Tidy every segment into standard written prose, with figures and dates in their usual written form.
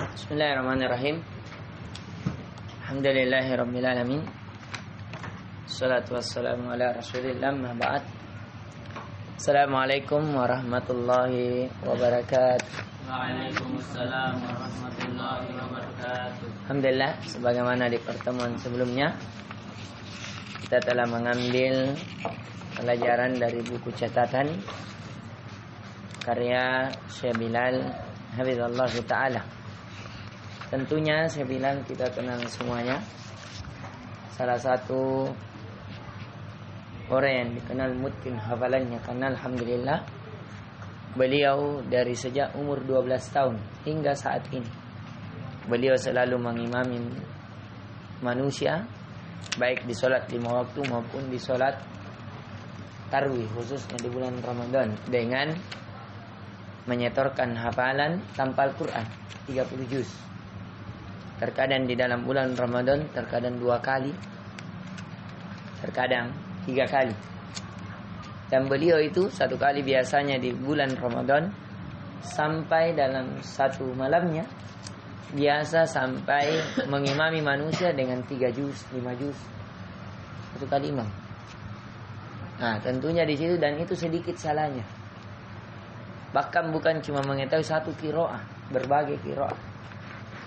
Bismillahirrahmanirrahim. Alhamdulillahirabbil alamin. Wassalatu wassalamu ala Rasulillah, amma ba'd. Assalamualaikum warahmatullahi wabarakatuh. Waalaikumsalam warahmatullahi wabarakatuh. Alhamdulillah, sebagaimana di pertemuan sebelumnya kita telah mengambil pelajaran dari buku catatan karya Syekh Bilal hafizallahu taala. Tentunya Syekh Bilal kita kenal semuanya, salah satu orang yang dikenal mungkin hafalannya, karena alhamdulillah beliau dari sejak umur 12 tahun hingga saat ini beliau selalu mengimami manusia baik di sholat 5 waktu maupun di sholat tarawih, khususnya di bulan Ramadan, dengan menyetorkan hafalan tanpa Al-Quran 30 juz. Terkadang di dalam bulan Ramadan terkadang 2 kali, terkadang 3 kali. Dan beliau itu 1 kali biasanya di bulan Ramadan sampai dalam 1 malamnya biasa sampai mengimami manusia dengan 3 juz, 5 juz 1 kali imam. Nah, tentunya di situ, dan itu sedikit salahnya. Bahkan bukan cuma mengetahui 1 qiraah, berbagai qiraah.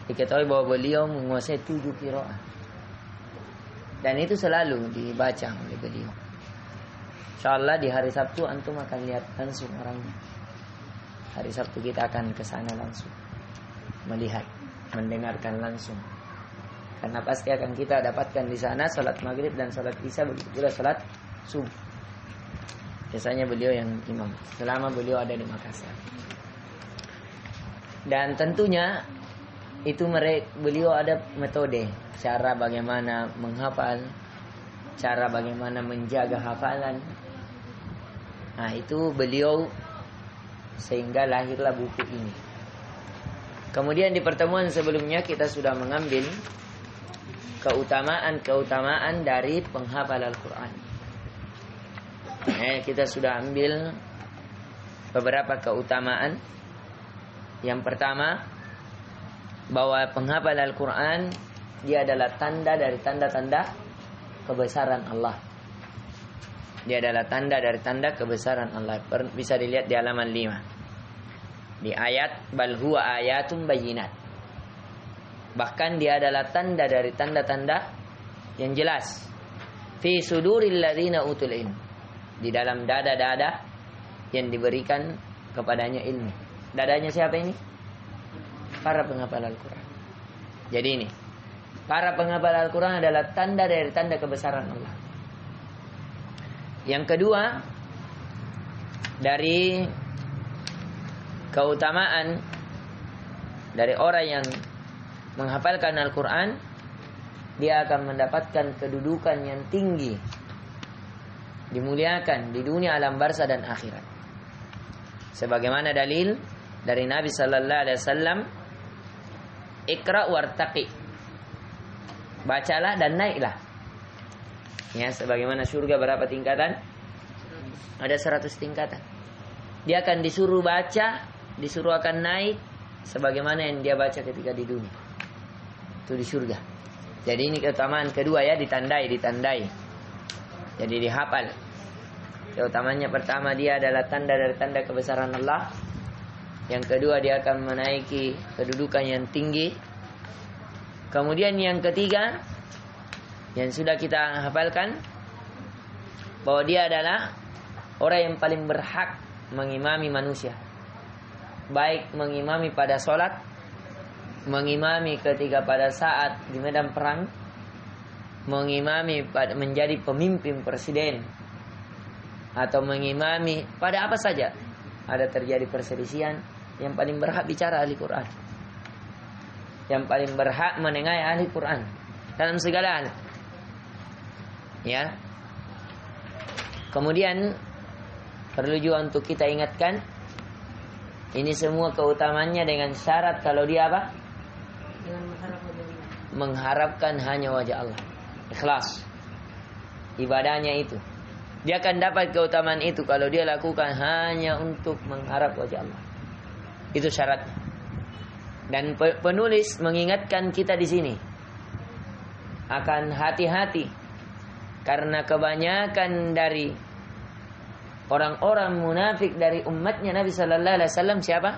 Diketahui bahwa beliau menguasai 7 qiraah. Dan itu selalu dibaca oleh beliau. InsyaAllah di hari Sabtu antum akan lihat langsung orangnya. Hari Sabtu kita akan ke sana langsung, melihat, mendengarkan langsung. Karena pasti akan kita dapatkan di sana salat maghrib dan salat isya, begitu pula salat subuh. Biasanya beliau yang imam selama beliau ada di Makassar. Dan tentunya itu beliau ada metode, cara bagaimana menghafal, cara bagaimana menjaga hafalan. Nah, itu beliau sehingga lahirlah buku ini. Kemudian di pertemuan sebelumnya kita sudah mengambil keutamaan dari penghafal Al-Quran. Kita sudah ambil beberapa keutamaan. Yang pertama, bahwa penghafal Al-Quran dia adalah tanda dari tanda-tanda kebesaran Allah. Dia adalah tanda dari tanda kebesaran Allah. Bisa dilihat di halaman 5. Di ayat bal huwa ayatum bayyinat. Bahkan dia adalah tanda dari tanda-tanda yang jelas. Fi suduril ladzina utul ilm. Di dalam dada-dada yang diberikan kepadanya ilmu. Dadanya siapa ini? Para penghafal Al-Quran. Jadi ini, para penghafal Al-Quran adalah tanda dari tanda kebesaran Allah. Yang kedua, dari keutamaan dari orang yang menghafalkan Al-Quran, dia akan mendapatkan kedudukan yang tinggi, dimuliakan di dunia alam barzah dan akhirat. Sebagaimana dalil dari Nabi sallallahu alaihi wasallam, Iqra wartaqi, bacalah dan naiklah. Ya, sebagaimana surga berapa tingkatan? Ada 100 tingkatan. Dia akan disuruh baca, disuruh akan naik sebagaimana yang dia baca ketika di dunia. Itu di surga. Jadi ini keutamaan kedua ya, ditandai. Jadi dihafal. Keutamanya pertama, dia adalah tanda dari tanda kebesaran Allah. Yang kedua, dia akan menaiki kedudukan yang tinggi. Kemudian yang ketiga, yang sudah kita hafalkan, bahwa dia adalah orang yang paling berhak mengimami manusia. Baik mengimami pada sholat, mengimami ketika pada saat di medan perang, mengimami menjadi pemimpin presiden, atau mengimami pada apa saja ada terjadi perselisihan. Yang paling berhak bicara ahli Quran, yang paling berhak menengahi ahli Quran dalam segala hal. Ya. Kemudian perlu juga untuk kita ingatkan, ini semua keutamannya dengan syarat kalau dia apa? Mengharapkan hanya wajah Allah, ikhlas ibadahnya itu. Dia akan dapat keutamaan itu kalau dia lakukan hanya untuk mengharap wajah Allah. Itu syaratnya. Dan penulis mengingatkan kita di sini akan hati-hati, karena kebanyakan dari orang-orang munafik dari umatnya Nabi Sallallahu Alaihi Wasallam siapa?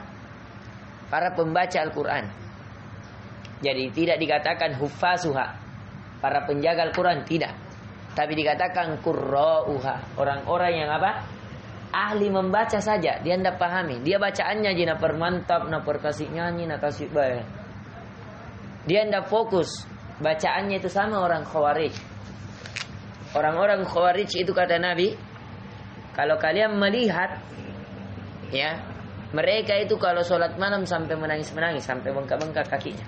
Para pembaca Al-Quran. Jadi tidak dikatakan huffasuha, para penjaga Al-Quran, tidak. Tapi dikatakan qurra'uha, orang-orang yang apa? Ahli membaca saja, dia tidak pahami. Dia bacaannya aja nak permantap, nak perkasih nyanyi, nak kasih bayar. Dia tidak fokus. Bacaannya itu sama orang Khawarij. Orang-orang Khawarij itu kata Nabi, kalau kalian melihat, ya, mereka itu kalau sholat malam sampai menangis-menangis, sampai bengkak-bengkak kakinya.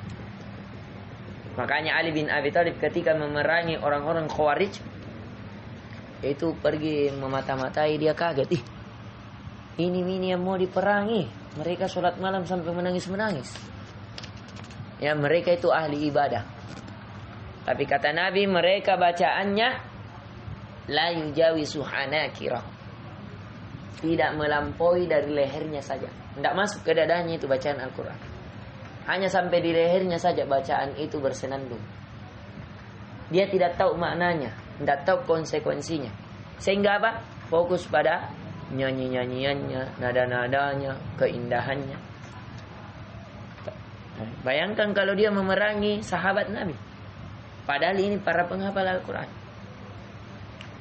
Makanya Ali bin Abi Thalib ketika memerangi orang-orang Khawarij, itu pergi memata-matai, dia kaget. Ini yang mau diperangi. Mereka sholat malam sampai menangis-menangis. Ya, mereka itu ahli ibadah. Tapi kata Nabi, mereka bacaannya la yujawizu hanakirah, tidak melampaui dari lehernya saja, tidak masuk ke dadanya itu bacaan Al-Quran. Hanya sampai di lehernya saja bacaan itu bersenandung. Dia tidak tahu maknanya, tidak tahu konsekuensinya. Sehingga apa? Fokus pada nyanyi-nyanyiannya, nada-nadanya, keindahannya. Bayangkan kalau dia memerangi sahabat Nabi. Padahal ini para penghafal Al-Quran.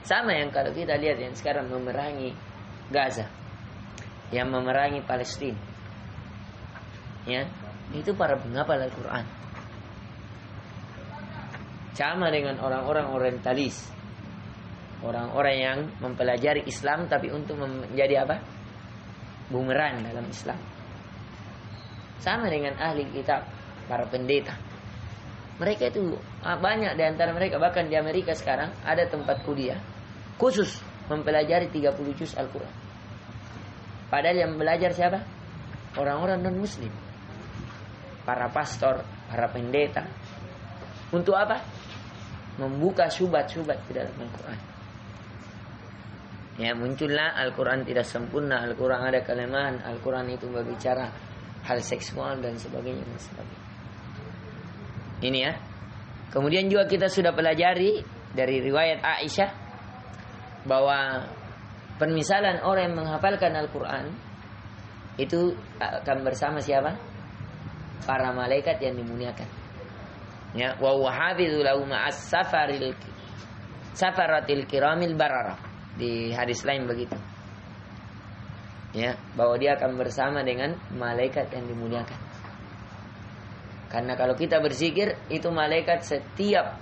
Sama yang kalau kita lihat yang sekarang memerangi Gaza, yang memerangi Palestina, ya, itu para penghafal Al-Quran. Sama dengan orang-orang orientalis, orang-orang yang mempelajari Islam tapi untuk menjadi apa? Bumerang dalam Islam. Sama dengan ahli kitab, para pendeta. Mereka itu banyak di antara mereka, bahkan di Amerika sekarang ada tempat kuliah khusus mempelajari 30 juz Al-Quran. Padahal yang belajar siapa? Orang-orang non-muslim, para pastor, para pendeta. Untuk apa? Membuka syubhat-syubhat di dalam Al-Quran. Ya, muncullah Al-Quran tidak sempurna, Al-Quran ada kelemahan, Al-Quran itu berbicara hal seksual dan sebagainya dan sebagainya. Ini ya. Kemudian juga kita sudah pelajari dari riwayat Aisyah bahwa permisalan orang yang menghafalkan Al-Quran itu akan bersama siapa? Para malaikat yang dimuliakan. Ya, wa huwa hafizul lahu ma'as safaratil kiramil barara. Di hadis lain begitu. Ya, bahwa dia akan bersama dengan malaikat yang dimuliakan. Karena kalau kita berzikir, itu malaikat setiap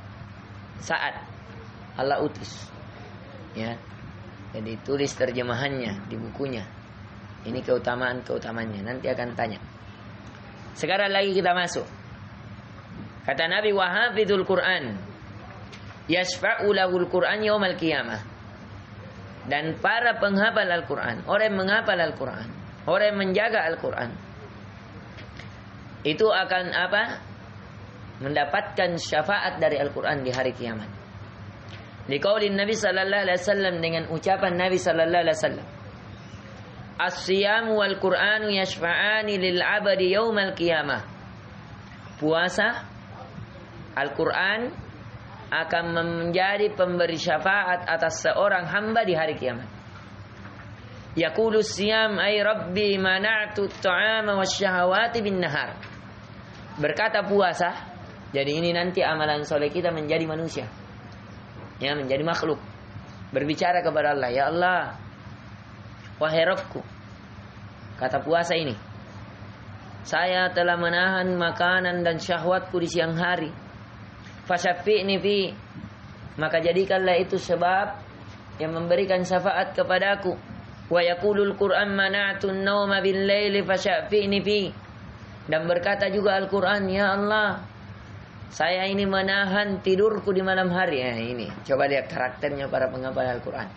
saat Allah utus. Ya. Jadi tulis terjemahannya di bukunya. Ini keutamaan-keutamaannya. Nanti akan tanya. Sekarang lagi kita masuk. Kata Nabi, wa hafizul Qur'an yashfa'u lahul Qur'an yaumal qiyamah. Dan para penghafal Al-Quran, orang yang menghafal Al-Quran, orang yang menjaga Al-Quran, itu akan apa? Mendapatkan syafaat dari Al-Quran di hari kiamat. Liqaulin Nabi sallallahu alaihi wasallam, dengan ucapan Nabi sallallahu alaihi wasallam, as-siyam wal Qur'anu yashfa'ani lil 'abdi yaumal qiyamah. Puasa, Al-Quran akan menjadi pemberi syafaat atas seorang hamba di hari kiamat. Yaqulu siyam ay rabbi mana'tu at-ta'ama wasyahawati bin nahar. Berkata puasa, jadi ini nanti amalan soleh kita menjadi manusia, ya, menjadi makhluk, berbicara kepada Allah, ya Allah, wahai Rabbku, kata puasa ini, saya telah menahan makanan dan syahwatku di siang hari, fasyafi'ni fi, maka jadikanlah itu sebab yang memberikan syafaat kepadaku. Wa yaqulul Qur'an mana'tu an-nawma bil-laili fasyafi'ni fi, dan berkata juga Al-Quran, ya Allah, saya ini menahan tidurku di malam hari. Ya, ini coba lihat karakternya para penghafal Al-Quran.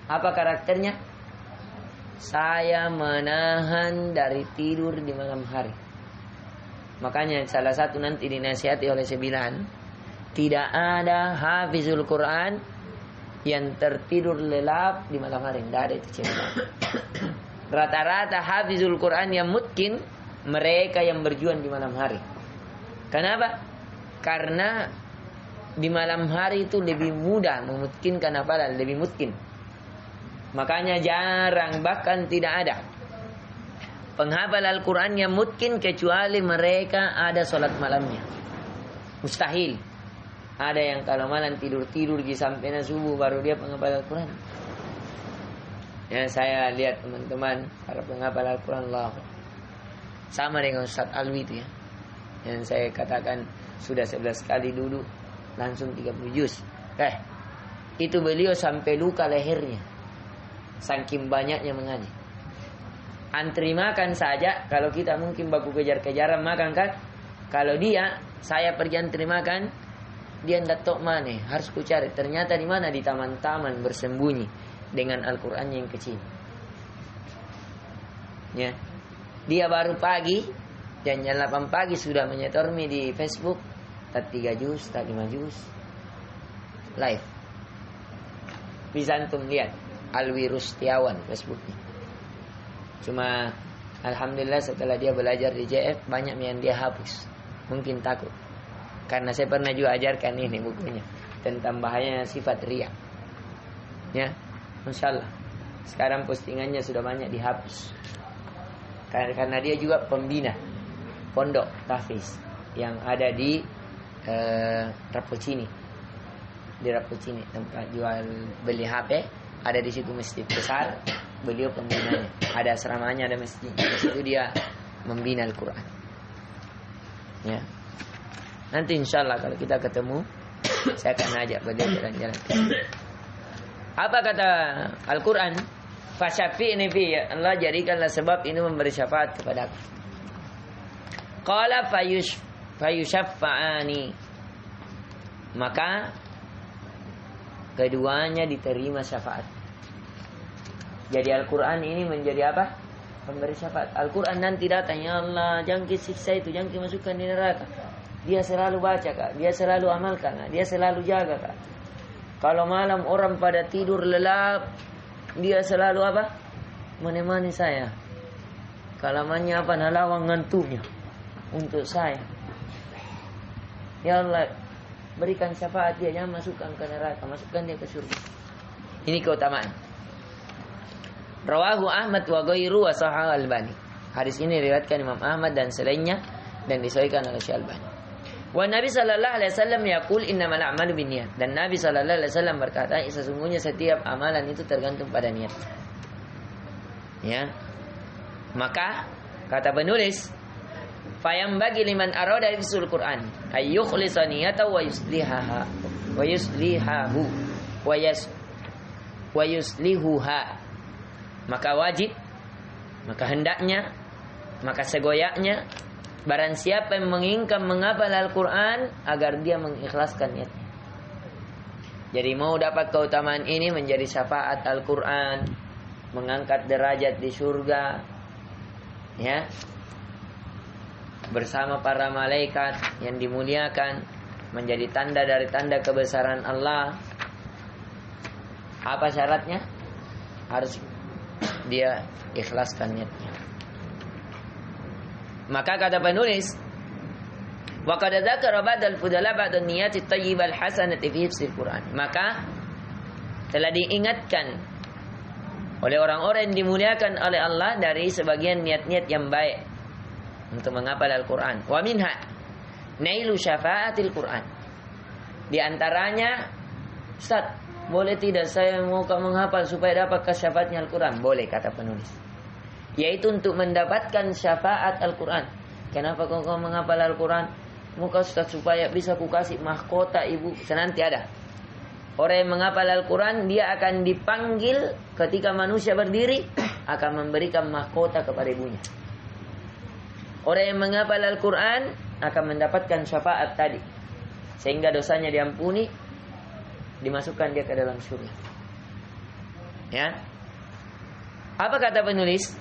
Apa karakternya? Saya menahan dari tidur di malam hari. Makanya salah satu nanti dinasihati oleh sembilan, tidak ada hafizul Quran yang tertidur lelap di malam hari. Tidak ada itu cerita. Rata-rata hafizul Quran yang mungkin mereka yang berjuang di malam hari. Kenapa? Karena di malam hari itu lebih mudah memungkinkan hafalan, lebih mungkin. Makanya jarang bahkan tidak ada penghafal Al-Quran yang mungkin kecuali mereka ada sholat malamnya. Mustahil. Ada yang kalau malam tidur-tidur sampai subuh baru dia penghafal Al-Quran. Ya, saya lihat teman-teman para penghafal Al-Quran Allah. Sama dengan Ustaz Alwi itu ya. Yang saya katakan sudah 11 kali duduk langsung 30 juz. Itu beliau sampai luka lehernya. Saking banyaknya mengaji. Antri makan saja, kalau kita mungkin baku kejar-kejaran makan kan. Kalau saya pergi antri makan, dia ndak tok mana, harus ku cari. Ternyata di mana, di taman-taman bersembunyi dengan Al-Qur'annya yang kecil. Ya. Dia baru pagi jam 8 pagi sudah menyetormi di Facebook, tak 3 juz, tak 5 juz. Live. Bisa antum lihat Alwi Rustiawan Facebooknya. Cuma alhamdulillah setelah dia belajar di JF banyak yang dia hapus. Mungkin takut. Karena saya pernah juga ajarkan ini bukunya tentang bahayanya sifat riya. Ya, insyaallah. Sekarang postingannya sudah banyak dihapus. Karena dia juga pembina pondok tahfiz yang ada di Rapocini. Di Rapocini tempat jual beli HP, ada di situ masjid besar. Beliau pembinanya. Ada asramanya, ada masjid. Di situ dia membina Al-Quran. Ya. Nanti insyaallah kalau kita ketemu, saya akan ajak beliau jalan-jalan. Apa kata Al-Quran? Fasyafi'ni fi, ya Allah jadikanlah sebab ini memberi syafaat kepadaku. Qala fayushaffa'ani. Maka keduanya diterima syafaat. Jadi Al-Quran ini menjadi apa? Pemberi syafaat. Al-Quran nanti datang, ya Allah jangan siksa itu, jangan masukkan di neraka. Dia selalu baca kak, dia selalu amalkan kak, dia selalu jaga kak. Kalau malam orang pada tidur lelap, dia selalu apa? Menemani saya. Kalamannya apa? Nalawang ngantuknya untuk saya. Ya Allah berikan syafaat dia, jangan masukkan ke neraka, masukkan dia ke surga. Ini keutamaan. Rawahu Ahmad wa ghairu wa sahih Al-Albani. Hadis ini diriwayatkan Imam Ahmad dan selainnya dan disahihkan oleh Syekh Al-Albani. Wa Nabi sallallahu alaihi wasallam yaqul innamal a'malu binniyat. Dan Nabi sallallahu alaihi wasallam berkata, sesungguhnya setiap amalan itu tergantung pada niat. Ya. Maka kata penulis, fayambagi liman arada hifzul Qur'an ay yukhlisa niyatahu wa yuslihuha. Maka wajib, maka hendaknya, maka segoyaknya barang siapa yang menginginkan menghafal Al-Quran agar dia mengikhlaskan niatnya. Jadi mau dapat keutamaan ini menjadi syafaat Al-Quran, mengangkat derajat di surga, ya, bersama para malaikat yang dimuliakan, menjadi tanda dari tanda kebesaran Allah. Apa syaratnya? Harus dia ikhlaskan niatnya. Maka kata penulis, wa qad dzakara ba'dal fudala ba'dan niyati thayyibal hasanati fi hifzil Qur'an. Maka telah diingatkan oleh orang-orang yang dimuliakan oleh Allah dari sebagian niat-niat yang baik untuk menghafal Al-Qur'an. Wa minha nailu syafaatil Qur'an. Di antaranya, Ustaz, boleh tidak saya mau menghafal supaya dapat syafaatnya Al-Quran? Boleh, kata penulis. Yaitu untuk mendapatkan syafaat Al-Quran. Kenapa kau menghafal Al-Quran? Muka Ustaz supaya bisa ku kasih mahkota ibu. Senanti ada. Orang yang menghafal Al-Quran, dia akan dipanggil ketika manusia berdiri, akan memberikan mahkota kepada ibunya. Orang yang menghafal Al-Quran akan mendapatkan syafaat tadi. Sehingga dosanya diampuni, dimasukkan dia ke dalam surga. Ya. Apa kata penulis?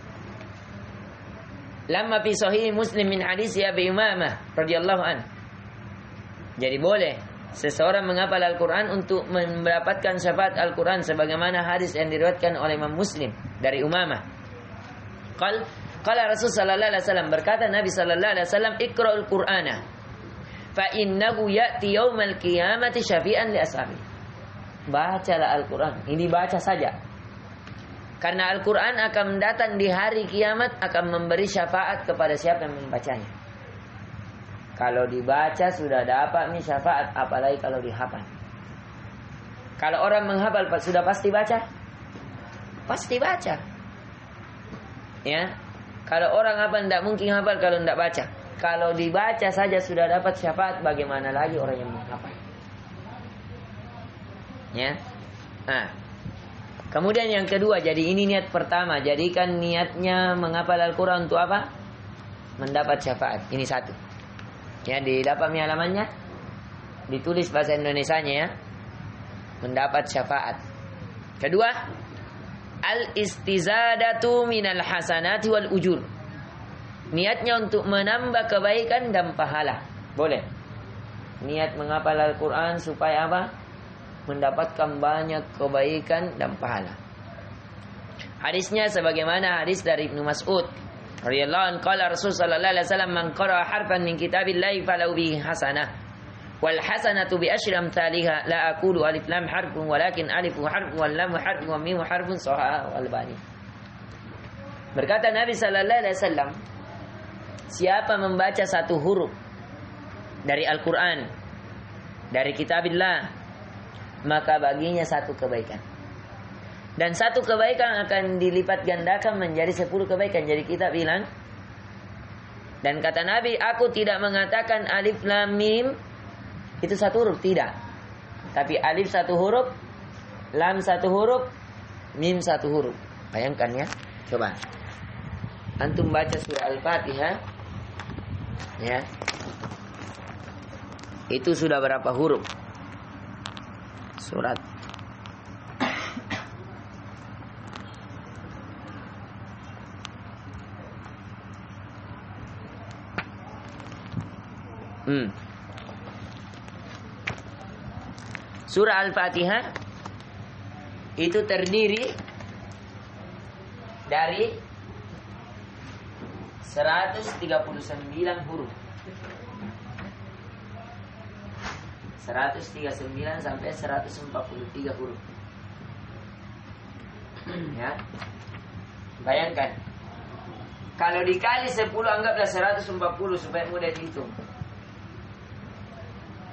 Lamma fi sahih Muslim min hadis Abi Umamah radhiyallahu an. Jadi boleh seseorang menghafal Al-Quran untuk mendapatkan syafaat Al-Quran sebagaimana hadis yang diriwayatkan oleh Imam Muslim dari Umamah. Qala Qala Rasul sallallahu alaihi wasallam, berkata Nabi sallallahu alaihi wasallam, "Iqra'ul Qur'ana fa innahu ya'ti yaumal qiyamati syafi'an li ashabi." Bacalah Al-Qur'an. Ini baca saja. Karena Al-Qur'an akan datang di hari kiamat, akan memberi syafaat kepada siapa yang membacanya. Kalau dibaca sudah dapat nih syafaat, apalagi kalau dihafal. Kalau orang menghafal sudah pasti baca? Pasti baca. Ya. Kalau orang hafal tidak mungkin hafal kalau tidak baca. Kalau dibaca saja sudah dapat syafaat, bagaimana lagi orang yang menghafal? Ya. Nah. Kemudian yang kedua, jadi ini niat pertama. Jadikan niatnya menghafal Al-Quran untuk apa? Mendapat syafaat. Ini satu. Ya, didapat halamannya. Ditulis bahasa Indonesianya ya. Mendapat syafaat. Kedua, al-istizadatu minal hasanati wal ujur. Niatnya untuk menambah kebaikan dan pahala. Boleh. Niat menghafal Al-Quran supaya apa? Mendapatkan banyak kebaikan dan pahala. Hadisnya sebagaimana hadis dari Ibnu Mas'ud radhiyallahu anhu, qala Rasul sallallahu alaihi wasallam, man qara'a harfan min kitabillahi falahu bihi hasanah wal hasanatu bi asyri amsalha la aqulu alif lam harfun walakin alifu harfun wal lam harfun wa mim harfun sahih al-Albani. Berkata Nabi sallallahu alaihi wasallam, siapa membaca satu huruf dari Al-Qur'an, dari kitabillah, maka baginya satu kebaikan. Dan satu kebaikan akan dilipat gandakan menjadi 10 kebaikan. Jadi kita bilang, dan kata Nabi, aku tidak mengatakan alif lam mim itu satu huruf, tidak. Tapi alif satu huruf, lam satu huruf, mim satu huruf. Bayangkan ya. Coba antum baca surah Al-Fatihah, ya. Itu sudah berapa huruf? Surat. Surah Al-Fatihah itu terdiri dari 139 huruf. 139 sampai 143 huruf. Ya. Bayangkan. Kalau dikali 10 anggaplah 140 supaya mudah dihitung.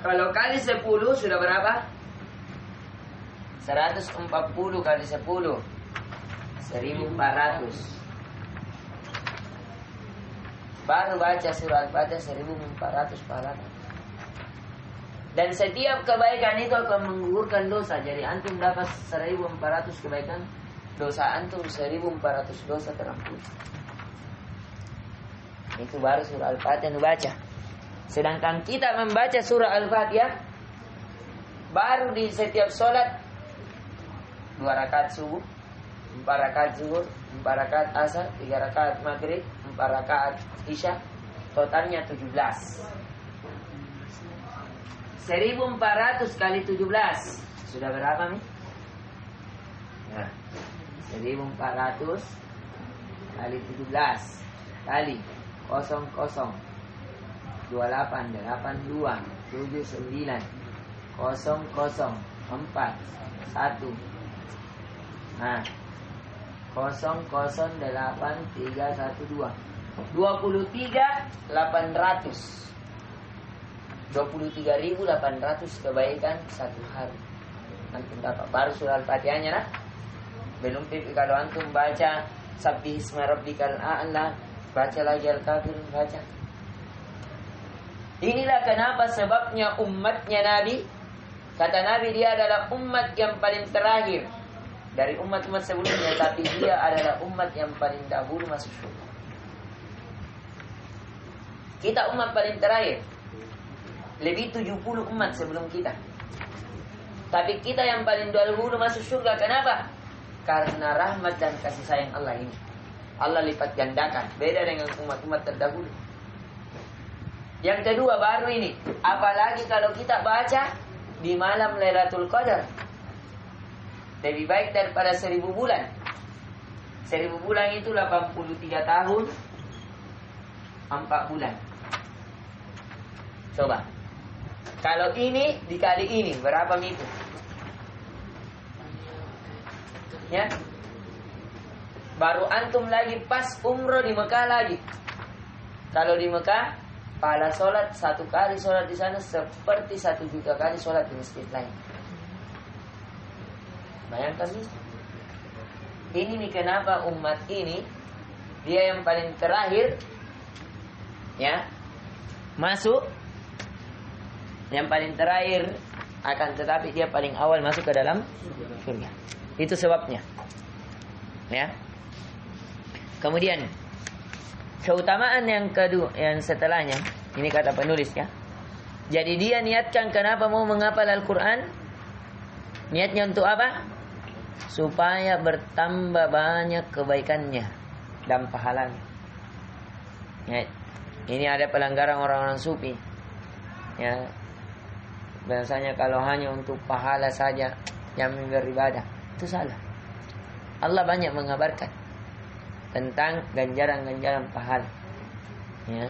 Kalau kali 10 sudah berapa? 140 kali 10 1400. Baru baca surah Al-Fatihah 1400 pahala. Dan setiap kebaikan itu akan menggugurkan dosa. Jadi antum dapat 1400 kebaikan, dosa antum 1400 dosa terampuni. Itu baru surah Al-Fatihah dibaca. Sedangkan kita membaca surah Al-Fatihah baru di setiap sholat 2 rakaat subuh, 4 rakaat zuhur, 4 rakaat asar, 3 rakaat maghrib, 4 rakaat isya, totalnya 17. 1400 kali 17 sudah berapa nih? Nah, 1400 kali 17 kali 00 28 82 79 00 4 1. Nah, 008312 23.800 23.800 kebaikan satu hari. Antum dapat baru surah Al-Fatihahnya lah. Belum kalau antum baca Sabbih isma rabbikal a'la, baca lagi Al-Kafirun, baca. Inilah kenapa sebabnya umatnya Nabi, kata Nabi dia adalah umat yang paling terakhir dari umat-umat sebelumnya, tapi dia adalah umat yang paling dahulu masuk surga. Kita umat paling terakhir. Lebih 70 umat sebelum kita. Tapi kita yang paling dahulu masuk surga. Kenapa? Karena rahmat dan kasih sayang Allah ini. Allah lipat gandakan. Beda dengan umat-umat terdahulu. Yang kedua baru ini. Apalagi kalau kita baca di malam Lailatul Qadar. Lebih baik daripada 1000 bulan. 1000 bulan itu 83 tahun 4 bulan. Coba. Kalau ini dikali ini berapa itu? Ya. Baru antum lagi pas umroh di Mekah lagi. Kalau di Mekah, pahala sholat 1 kali sholat di sana seperti 1 juta kali sholat di masjid lain. Bayangkan ini. Ini nih kenapa umat ini dia yang paling terakhir, ya, masuk, yang paling terakhir, akan tetapi dia paling awal masuk ke dalam surga. Itu sebabnya, ya. Kemudian keutamaan yang kedua, yang setelahnya, ini kata penulis, ya. Jadi dia niatkan kenapa mau menghafal Al-Quran? Niatnya untuk apa? Supaya bertambah banyak kebaikannya dan pahalanya. Ya, ini ada pelanggaran orang-orang sufi. Ya, biasanya kalau hanya untuk pahala saja yang beribadah, itu salah. Allah banyak mengabarkan tentang ganjaran-ganjaran pahala. Ya,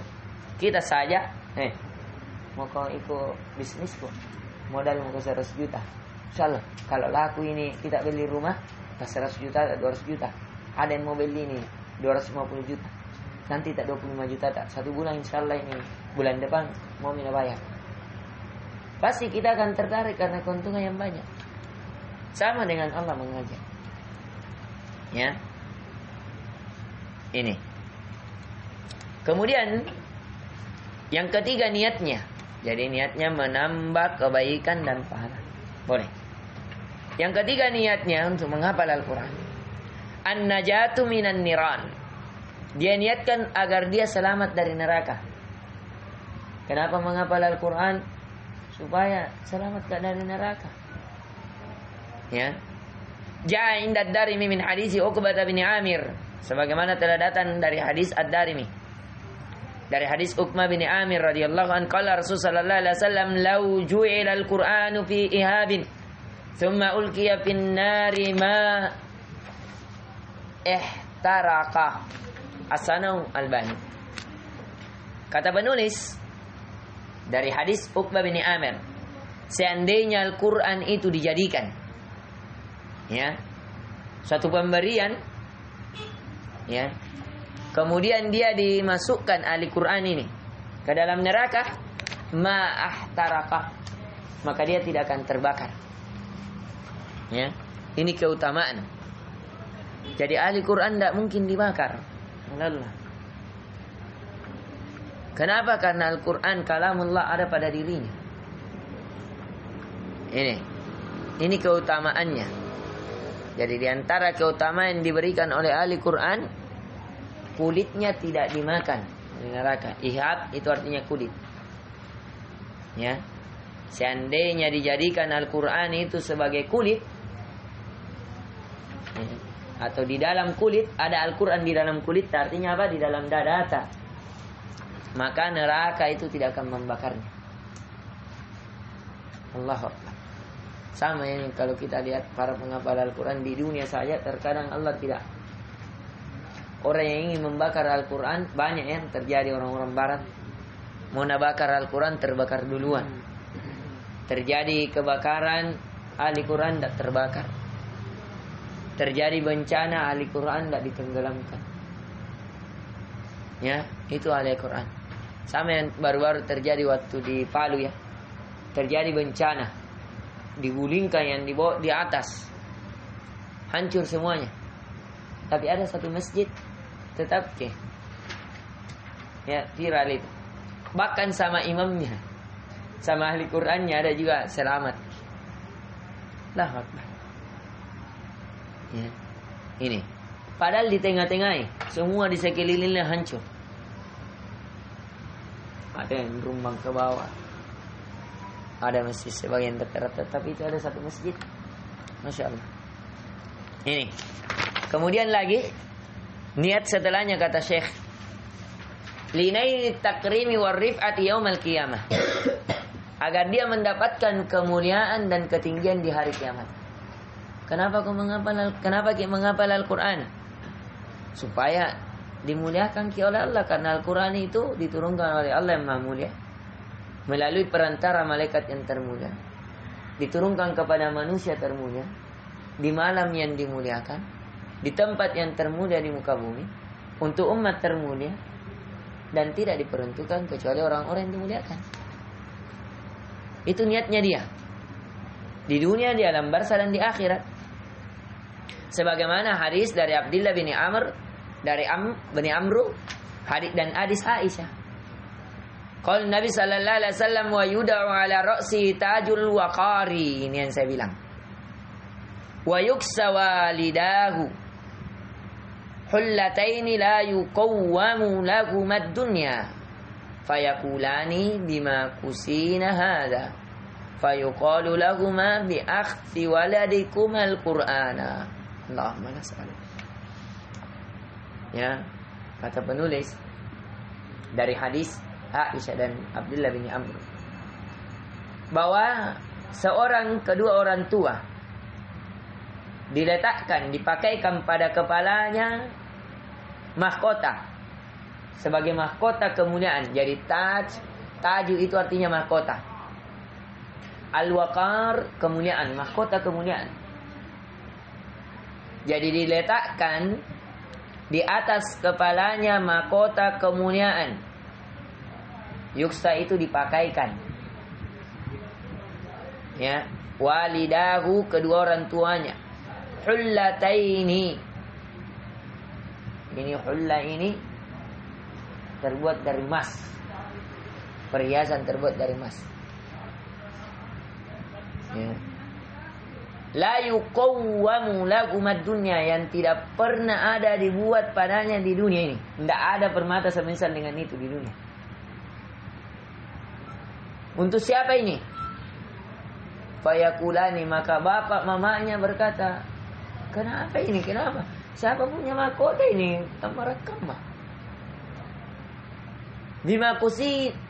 kita saja, mau kau ikut bisnis kok, modal mau 100 juta. Insyaallah kalau laku ini kita beli rumah 100 juta, 200 juta. Ada yang mau beli ini 250 juta. Nanti tak 25 juta tak. 1 bulan insyaallah ini bulan depan mau mina bayar. Pasti kita akan tertarik karena keuntungan yang banyak. Sama dengan Allah mengajar. Ya. Ini. Kemudian yang ketiga niatnya. Jadi niatnya menambah kebaikan dan pahala. Boleh. Yang ketiga niatnya untuk menghafal Al-Quran. An-najatu minan niran. Dia niatkan agar dia selamat dari neraka. Kenapa menghafal Al-Quran? Supaya selamat dari neraka. Ya. Ja'a inda ad-Darimi min hadisi Uqbah bin Amir. Sebagaimana telah datang dari hadis Ad-Darimi. Dari hadis Uqbah bin Amir radhiyallahu anhu, qala Rasulullah sallallahu alaihi wasallam, "Law ju'ila al-Qur'anu fi ihabin, thumma ulqiya fin nari ma ihtaraka." As-Sanau Al-Bani. Kata penulis dari hadis Uqbah bin Amir, seandainya Al-Qur'an itu dijadikan, ya, suatu pemberian, ya, kemudian dia dimasukkan ahli Quran ini ke dalam neraka, ma'ahtaraka, maka dia tidak akan terbakar. Ya, ini keutamaan. Jadi ahli Quran tidak mungkin dibakar. Allah. Kenapa? Karena Al-Quran kalamullah ada pada dirinya. Ini keutamaannya. Jadi diantara keutamaan yang diberikan oleh ahli Quran, kulitnya tidak dimakan di neraka. Ihab itu artinya kulit. Ya. Seandainya dijadikan Al-Quran itu sebagai kulit, ya, atau di dalam kulit, ada Al-Quran di dalam kulit, artinya apa? Di dalam dada, maka neraka itu tidak akan membakarnya. Allahu Akbar. Sama yang kalau kita lihat para penghafal Al-Quran di dunia saja, terkadang Allah tidak. Orang yang ingin membakar Al-Quran banyak yang terjadi. Orang-orang barat mau bakar Al-Quran terbakar duluan. Terjadi kebakaran, ahli Quran tidak terbakar. Terjadi bencana, ahli Quran tidak ditenggelamkan. Ya, itu ahli Quran. Sama yang baru-baru terjadi waktu di Palu, ya. Terjadi bencana, digulingkan yang dibawa di atas, hancur semuanya. Tapi ada satu masjid tetap ya viral itu. Bahkan sama imamnya, sama ahli Qurannya ada juga selamat. Allahu Akbar. Ya. Ini. Padahal di tengah-tengah semua di sekelilingnya hancur. Ada yang rumbang ke bawah. Ada masjid sebagian rata-rata, tapi itu ada satu masjid. Masya Allah. Ini. Kemudian lagi niat setelahnya kata Syekh, linaini takrimi warif'ati yaumal qiyamah, agar dia mendapatkan kemuliaan dan ketinggian di hari kiamat. Kenapa kita menghafal Al-Quran? Supaya dimuliakan oleh Allah karena Al-Quran itu diturunkan oleh Allah yang Maha Mulia melalui perantara malaikat yang termulia, diturunkan kepada manusia termulia di malam yang dimuliakan, di tempat yang termulia di muka bumi, untuk umat termulia, dan tidak diperuntukkan kecuali orang-orang yang dimuliakan. Itu niatnya dia di dunia, di alam barzah dan di akhirat. Sebagaimana hadis dari Abdullah bin Amr dari bin Amru, hadis dan hadis Aisyah. Qala Nabi sallallahu alaihi wasallam wa yud'u ala ra'si tajul waqari, ini yang saya bilang. Wa yuksa walidahu hullataini la yuqawwamu lahum ad-dunya fayakulani bima kusina hadha fayuqalu lahuma bi akhti waladikum al-Qur'ana. Allahumma nas'al. Ya, kata penulis dari hadis Aisyah dan Abdullah bin Amr bahwa kedua orang tua diletakkan, dipakaikan pada kepalanya mahkota sebagai mahkota kemuliaan. Jadi taju itu artinya mahkota. Al-waqar kemuliaan, mahkota kemuliaan. Jadi diletakkan di atas kepalanya mahkota kemuliaan. Yuksa itu dipakaikan. Ya, walidahu kedua orang tuanya. Hullataini. Ini hulla ini terbuat dari emas. Perhiasan terbuat dari emas. Ya. La yuqawwamu lahum ad-dunya, yang tidak pernah ada dibuat padanya di dunia ini. Tidak ada permata semisal dengan itu di dunia. Untuk siapa ini? Fayakulani, maka bapak mamanya berkata, kenapa ini? Kenapa? Siapa punya mahkota ini? Tamarakama. Bima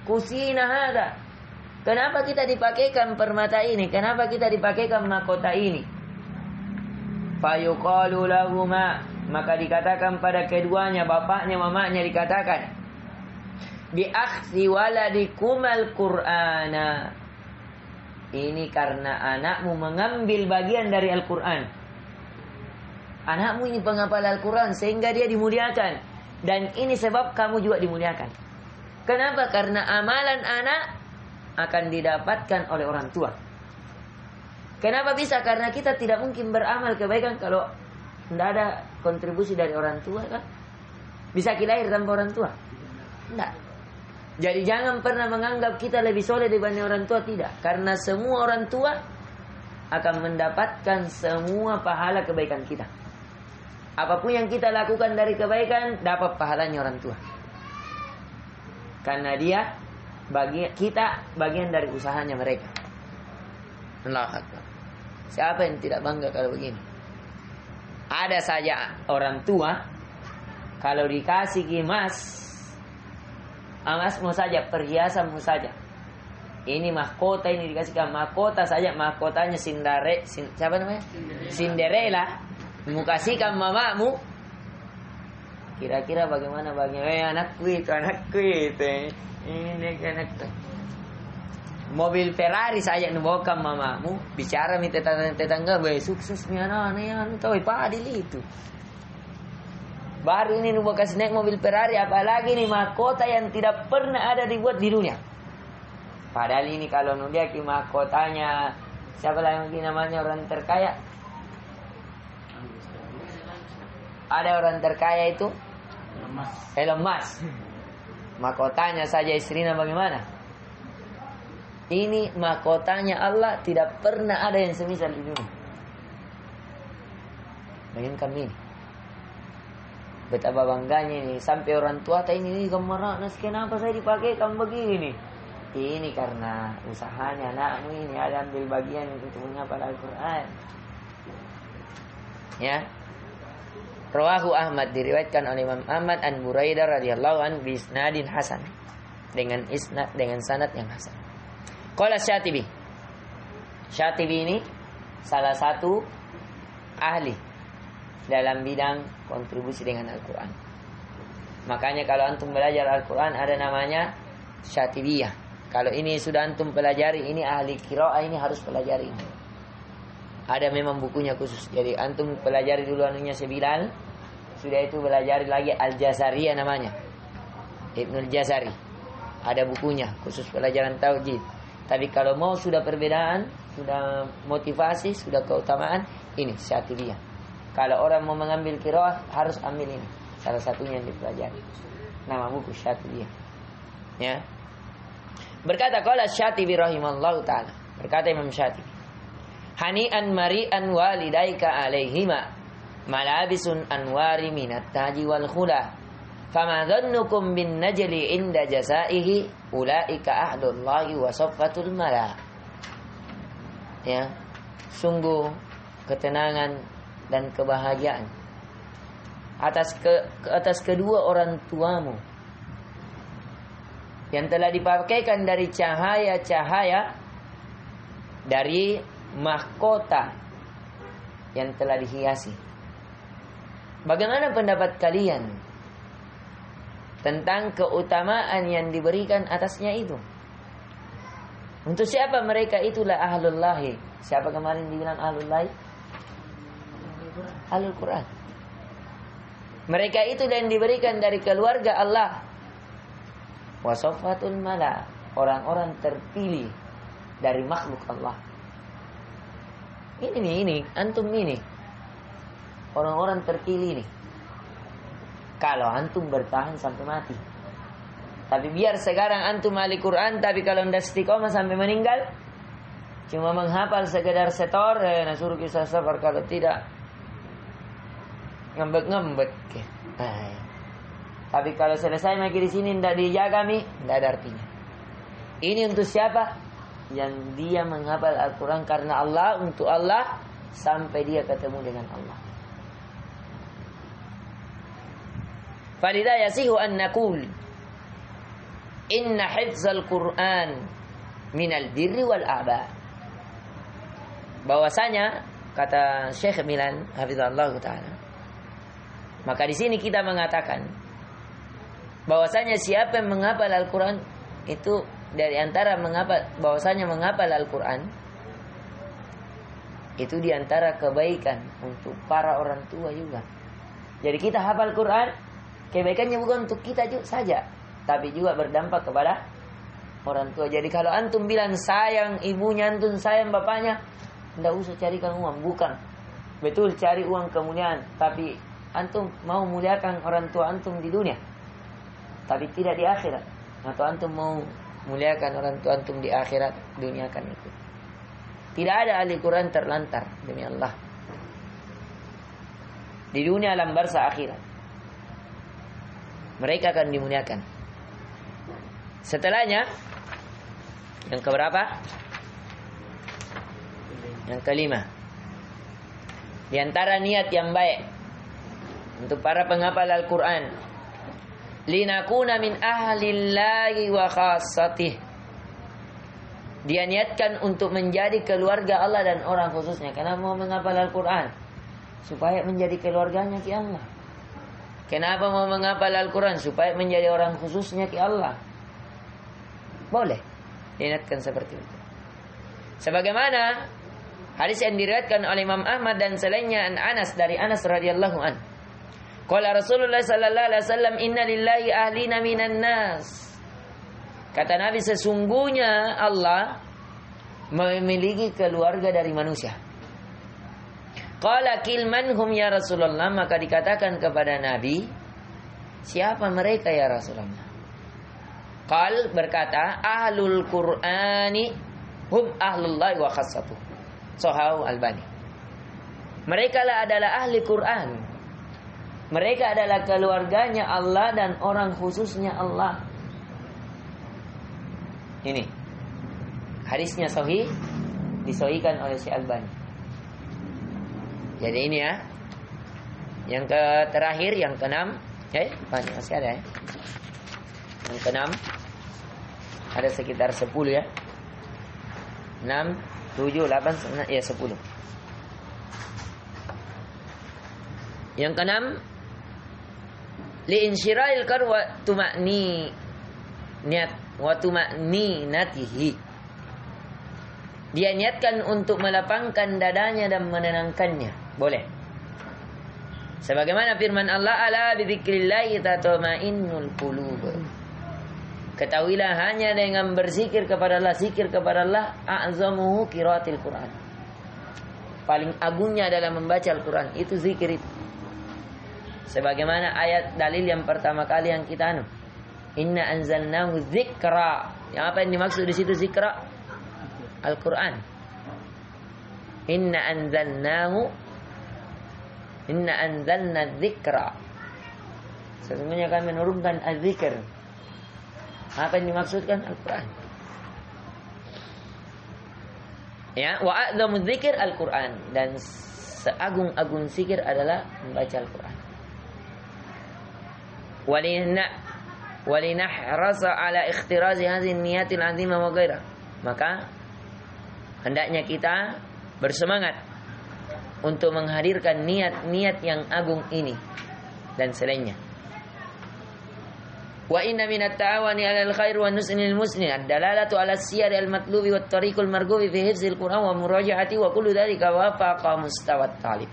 kusina hada. Kenapa kita dipakaikan permata ini? Kenapa kita dipakaikan mahkota ini? Fayuqalu lahuma, maka dikatakan pada keduanya, bapaknya, mamanya dikatakan, bi akhzi waladikumal Qur'ana. Ini karena anakmu mengambil bagian dari Al-Quran. Anakmu ini penghafal Al-Quran sehingga dia dimuliakan. Dan ini sebab kamu juga dimuliakan. Kenapa? Karena amalan anak akan didapatkan oleh orang tua. Kenapa bisa? Karena kita tidak mungkin beramal kebaikan kalau tidak ada kontribusi dari orang tua, kan? Bisa kita lahir tanpa orang tua? Tidak. Jadi jangan pernah menganggap kita lebih soleh dibanding orang tua, tidak. Karena semua orang tua akan mendapatkan semua pahala kebaikan kita. Apapun yang kita lakukan dari kebaikan, dapat pahalanya orang tua. Karena dia bagian dari usahanya mereka. Allahu Akbar. Siapa yang tidak bangga kalau begini? Ada saja orang tua kalau dikasih emasmu saja, perhiasanmu saja. Ini mahkota, ini dikasihkan mahkota saja, mahkotanya siapa namanya? Cinderella. Mau kasihkan mamamu. Kira-kira bagaimana anakku itu. Ini anakku. Mobil Ferrari saja nubawakan mamamu, bicara mi tetangga, sukses mi anak tahu padil itu. Baru ini nubawa kasih naik mobil Ferrari, apalagi nih mahkota yang tidak pernah ada dibuat di dunia. Padahal ini kalau nudia ki mahkotanya siapa lagi namanya orang terkaya? Ada orang terkaya itu Elon Musk. Mahkotanya saja istrinya bagaimana? Ini mahkotanya Allah, tidak pernah ada yang semisal di dunia. Bayangkan ini. Betapa bangganya ini. Sampai orang tua ini gambar nas, kenapa saya dipakaikan begini? Ini karena usahanya anakmu ini ada ambil bagian untuk menghafal Al-Quran. Ya. Rawahu Ahmad, diriwayatkan oleh Imam Ahmad an Buraidah radhiyallahu an bi isnadin hasan, dengan sanad yang hasan. Qala Syatibi. Syatibi ini salah satu ahli dalam bidang kontribusi dengan Al-Quran. Makanya kalau antum belajar Al-Quran ada namanya Syatibiyah. Kalau ini sudah antum pelajari, ini ahli qiraah, ini harus pelajari ini. Ada memang bukunya khusus. Jadi antum pelajari dulu anunya Sebilal. Sudah itu pelajari lagi Al-Jazariyah namanya, Ibnul Jazari. Ada bukunya khusus pelajaran tauhid. Tapi kalau mau sudah perbedaan, sudah motivasi, sudah keutamaan, ini Syatibiyah. Kalau orang mau mengambil qiraah harus ambil ini. Salah satunya yang dipelajari. Nama buku Syatibiyah. Ya. Berkata qala Syatibi rahimallahu taala. Berkata Imam Syatibi, "Hani'an mari'an walidaika alaihima malabisun anwari minat taji wal khula. Fama dhannukum bin najli inda jazaihi ulaika ahdullahi wa saffatul mala." Ya. Sungguh ketenangan dan kebahagiaan atas kedua orang tuamu yang telah dipakaikan dari cahaya-cahaya dari mahkota yang telah dihiasi. Bagaimana pendapat kalian tentang keutamaan yang diberikan atasnya itu? Untuk siapa mereka itulah ahlullahi? Siapa kemarin dibilang ahlullahi? Ahlul Quran. Mereka itu yang diberikan dari keluarga Allah. Wasofatul mala, orang-orang terpilih dari makhluk Allah. Ini antum ini. Orang-orang terpilih ini. Kalau antum bertahan sampai mati. Tapi biar sekarang antum ahli Quran, tapi kalau tidak istiqomah sampai meninggal, cuma menghafal sekedar setor, suruh kisah sabar, kalau tidak ngembek-ngembek. Nah, tapi kalau selesai lagi di sini tidak dijaga tidak ada artinya. Ini untuk siapa? Yang dia menghafal Al-Quran karena Allah, untuk Allah, sampai dia ketemu dengan Allah. Falidha yasihu an naqul inna hifzal Quran minal birri wal aba. Bahwasanya kata Syekh Milan hafizallahu taala, maka di sini kita mengatakan bahwasanya siapa yang menghafal Al-Quran itu dari antara bahwasanya menghafal Al-Quran itu di antara kebaikan untuk para orang tua juga. Jadi kita hafal Quran, kebaikannya bukan untuk kita saja, tapi juga berdampak kepada orang tua. Jadi kalau antum bilang sayang ibunya antum, sayang bapaknya, tidak usah carikan uang, bukan. Betul cari uang kemuliaan, tapi antum mau muliakan orang tua antum di dunia, tapi tidak di akhirat. Atau antum mau muliakan orang tua antum di akhirat, dunia akan ikut. Tidak ada ahli Quran terlantar, demi Allah. Di dunia, alam barzakh, akhirat, mereka akan dimuliakan. Setelahnya, yang keberapa? Yang kelima. Di antara niat yang baik untuk para penghafal Al-Quran, linakuna min ahlillahi wa khassatih. Dia niatkan untuk menjadi keluarga Allah dan orang khususnya. Kenapa mau menghafal Al-Quran? Supaya menjadi keluarganya ki Allah. Kenapa mau menghafal Al-Quran? Supaya menjadi orang khususnya ki Allah. Boleh diingatkan seperti itu. Sebagaimana hadis yang diriwayatkan oleh Imam Ahmad dan selainnya Anas, dari Anas radhiyallahu an. Qala Rasulullah sallallahu alaihi wasallam, "Inna lillahi ahlina minan nas." Kata Nabi, sesungguhnya Allah memiliki keluarga dari manusia. Qala kilmanhum ya Rasulullah, maka dikatakan kepada Nabi, siapa mereka ya Rasulullah? Qal berkata, ahlul Qur'ani hum ahlullahi wa khassatuh. Sahih Albani. Mereka adalah ahli Quran. Mereka adalah keluarganya Allah dan orang khususnya Allah. Ini hadisnya sahih, disahihkan oleh Syekh Albani. Jadi ini ya. Yang terakhir, yang keenam, banyak masih ada ya. Yang keenam ada sekitar 10 ya. 6, 7, 8, 9, ya 10. Yang keenam, li insyira'il qalbi wa tuma'ni niat wa tuma'ninatihi. Dia niatkan untuk melapangkan dadanya dan menenangkannya. Boleh. Sebagaimana firman Allah, ala bidzikrillahi tatma'innul qulub. Ketahuilah hanya dengan berzikir kepada Allah, zikir kepada Allah, a'zamuhu qiraatil Quran. Paling agungnya dalam membaca Al-Quran itu zikir itu. Sebagaimana ayat dalil yang pertama kali yang kita inna anzalnahu dzikra. Yang apa yang dimaksud di situ zikra? Al-Quran. Inna anzalna dzikra. Sesungguhnya kami menurunkan az-zikr. Apa yang dimaksudkan? Al-Quran. Ya, wa a'dhamu dzikr Al-Quran, dan seagung-agung zikir adalah membaca Al-Quran. Walinahrasa ala ikhtirazi hadhihi niyatil azimah wa ghairah. Maka hendaknya kita bersemangat untuk menghadirkan niat-niat yang agung ini dan selainnya. Wa inna minat ta'awani 'alal khair wa nusnil muslim ad-dalalatu 'ala siyar al-matlubi wat tariqul marghubi fi hifzil Qur'an wa muraja'ati wa kullu dzalika wafaqa mustawat talib.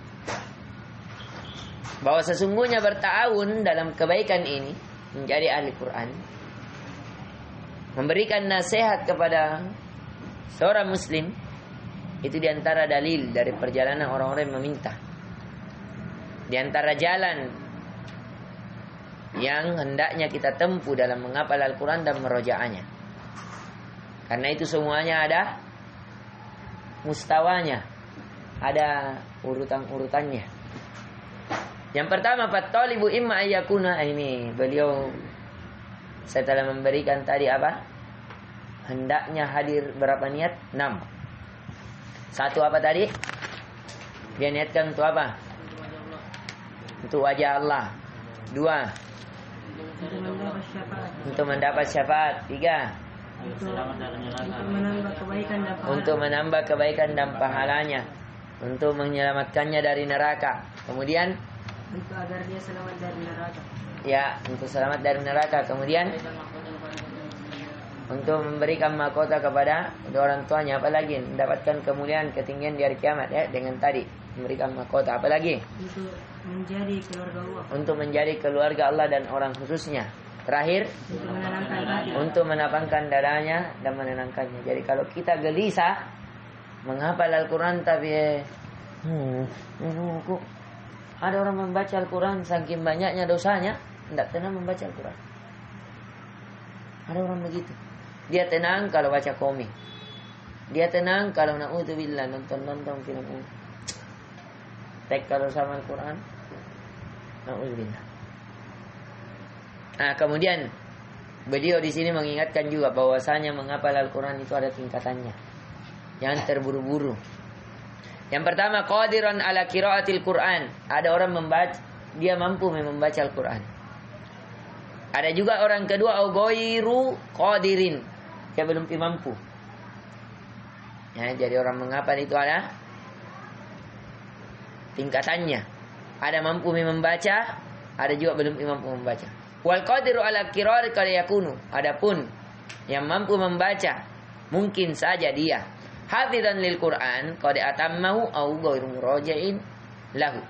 Bahwa sesungguhnya berta'awun dalam kebaikan ini, menjadi ahli Quran, memberikan nasihat kepada seorang muslim, itu diantara dalil dari perjalanan orang-orang yang meminta. Diantara jalan yang hendaknya kita tempuh dalam menghafal Al-Quran dan merojaahnya. Karena itu semuanya ada mustawanya, ada urutan-urutannya. Yang pertama, fattalibu imma ayyakuna, ini beliau setelah memberikan tadi apa? Hendaknya hadir berapa niat? 6. Satu apa tadi? Dia niatkan untuk apa? Untuk wajah Allah. 2, untuk mendapat syafaat. 3, untuk menambah kebaikan dan pahalanya, untuk menyelamatkannya dari neraka. Kemudian untuk agar dia selamat dari neraka. Ya, untuk selamat dari neraka. Kemudian untuk memberikan mahkota kepada orang tuanya. Apalagi mendapatkan kemuliaan, ketinggian di hari kiamat, ya, dengan tadi memberikan mahkota. Apalagi untuk menjadi keluarga Allah. Untuk menjadi keluarga Allah dan orang khususnya. Terakhir, untuk menapangkan dadanya dan menenangkannya. Jadi kalau kita gelisah menghafal Al-Quran tapi kok ada orang membaca Al-Quran saking banyaknya dosanya, tidak tenang membaca Al-Quran. Ada orang begitu. Dia tenang kalau baca komik. Dia tenang kalau na'udzubillah nonton film. Tek kalau sama Al-Quran, na'udzubillah. Nah, kemudian beliau di sini mengingatkan juga bahwasanya menghafal Al-Quran itu ada tingkatannya. Jangan terburu-buru. Yang pertama, qadiran ala qiraatil Quran. Ada orang membaca, dia mampu membaca Al-Quran. Ada juga orang kedua, ghairu qadirin, dia belum mampu. Ya, jadi orang menghafal itu ada tingkatannya. Ada mampu membaca, ada juga belum mampu membaca. Wal qadiru ala qiraat qad yakunu. Adapun yang mampu membaca, mungkin saja dia hafizan lil Quran qad atammahu aw ghairu muraja'in lahu.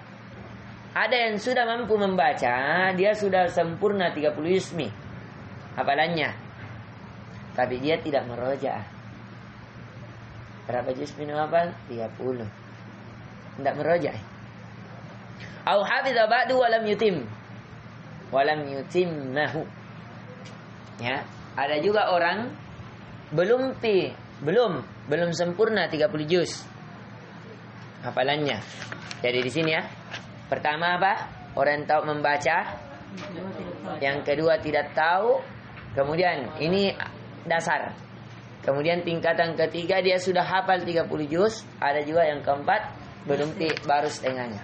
Ada yang sudah mampu membaca, dia sudah sempurna 30 juzmi hafalannya, tapi dia tidak merojaah. Berapa juzmi hafal? 30. Tidak merojaah. Au hafiza ba'du wa lam yutimmahu. Ya, ada juga orang belum sempurna 30 juz hafalannya. Jadi di sini ya, pertama apa? Orang tahu membaca. Yang kedua tidak tahu. Kemudian ini dasar. Kemudian tingkatan ketiga dia sudah hafal 30 juz. Ada juga yang keempat belum baru setengahnya.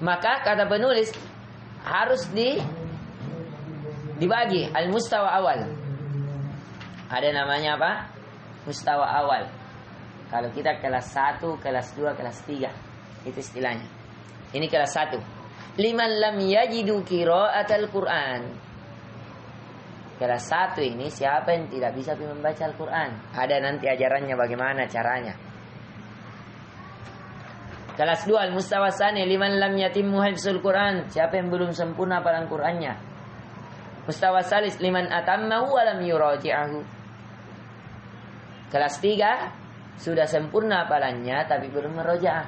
Maka kata penulis harus dibagi al-mustawa awal. Ada namanya apa? Mustawa awal. Kalau kita kelas 1, kelas 2, kelas 3, itu istilahnya. Ini kelas 1. liman lam yajidu qira'atal Qur'an. Kelas 1 ini siapa yang tidak bisa membaca Al-Quran. Ada nanti ajarannya bagaimana caranya. Kelas 2 al-mustawa tsani liman lam yatimmu hifdzul Quran. Siapa yang belum sempurna hafalan Qurannya. Mustawa tsalis liman atammahu wa lam yuraji'ahu. Kelas 3 sudah sempurna hafalannya tapi belum merojaah.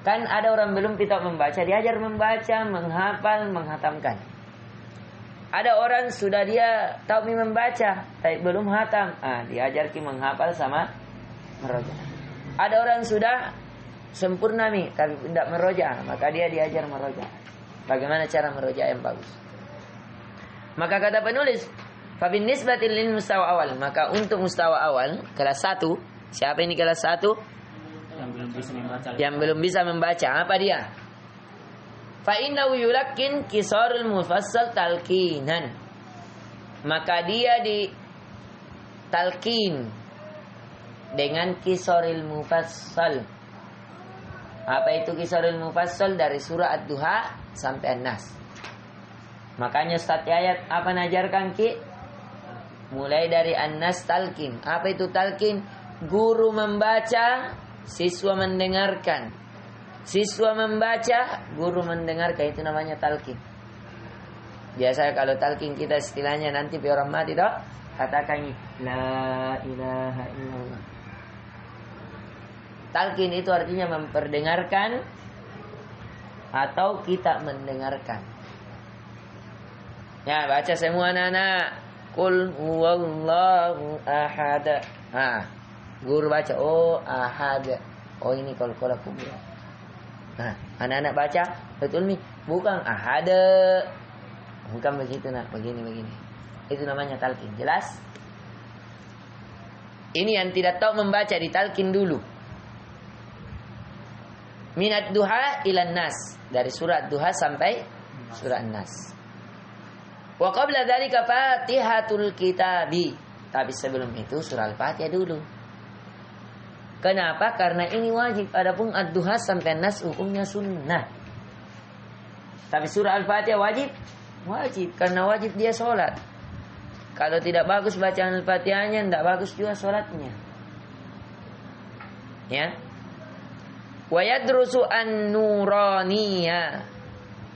Kan ada orang belum pintar membaca, diajar membaca, menghafal, menghatamkan. Ada orang sudah dia tahu membaca tapi belum hatam, diajar menghafal sama merojaah. Ada orang sudah sempurna nih tapi tidak merojaah, maka dia diajar merojaah. Bagaimana cara merojaah yang bagus? Maka kata penulis, fa bin nisbati lil mustawa awal, maka untuk mustawa awal kelas 1, siapa ini kelas 1? Yang belum bisa membaca, apa dia? Fa innahu yulakkin qisarul mufassal talqinan. Maka dia di talqin dengan qisarul mufassal. Apa itu qisarul mufassal? Dari surah Ad-Duha sampai An-Nas. Makanya Ustaz Yayat apa najarkan Ki? Mulai dari An-Nas talqin. Apa itu talqin? Guru membaca, siswa mendengarkan. Siswa membaca, guru mendengarkan, itu namanya talqin. Biasa kalau talqin kita istilahnya nanti orang mati toh, katakan la ilaha illallah. Talqin itu artinya memperdengarkan atau kita mendengarkan. Ya, baca semua anak-anak. Qul huwallahu ahad. Guru baca, oh ahad. Oh ini qalqalah kubra. Anak-anak baca, betul nih, bukan ahada. Bukan begitu nak, begini. Itu namanya talqin. Jelas? Ini yang tidak tahu membaca ditalqin dulu. Minat duha ilan nas, dari surat duha sampai surat nas. Wa qabla dzalika Fatihatul Kitabi. Tapi sebelum itu surah Al-Fatihah dulu. Kenapa? Karena ini wajib. Adapun ad-duha sampai nas hukumnya sunnah. Tapi surah Al-Fatihah wajib? Wajib. Karena wajib dia sholat. Kalau tidak bagus bacaan Al-Fatihahnya, tidak bagus juga sholatnya. Ya. Wa yadrusu an-nuraniyah.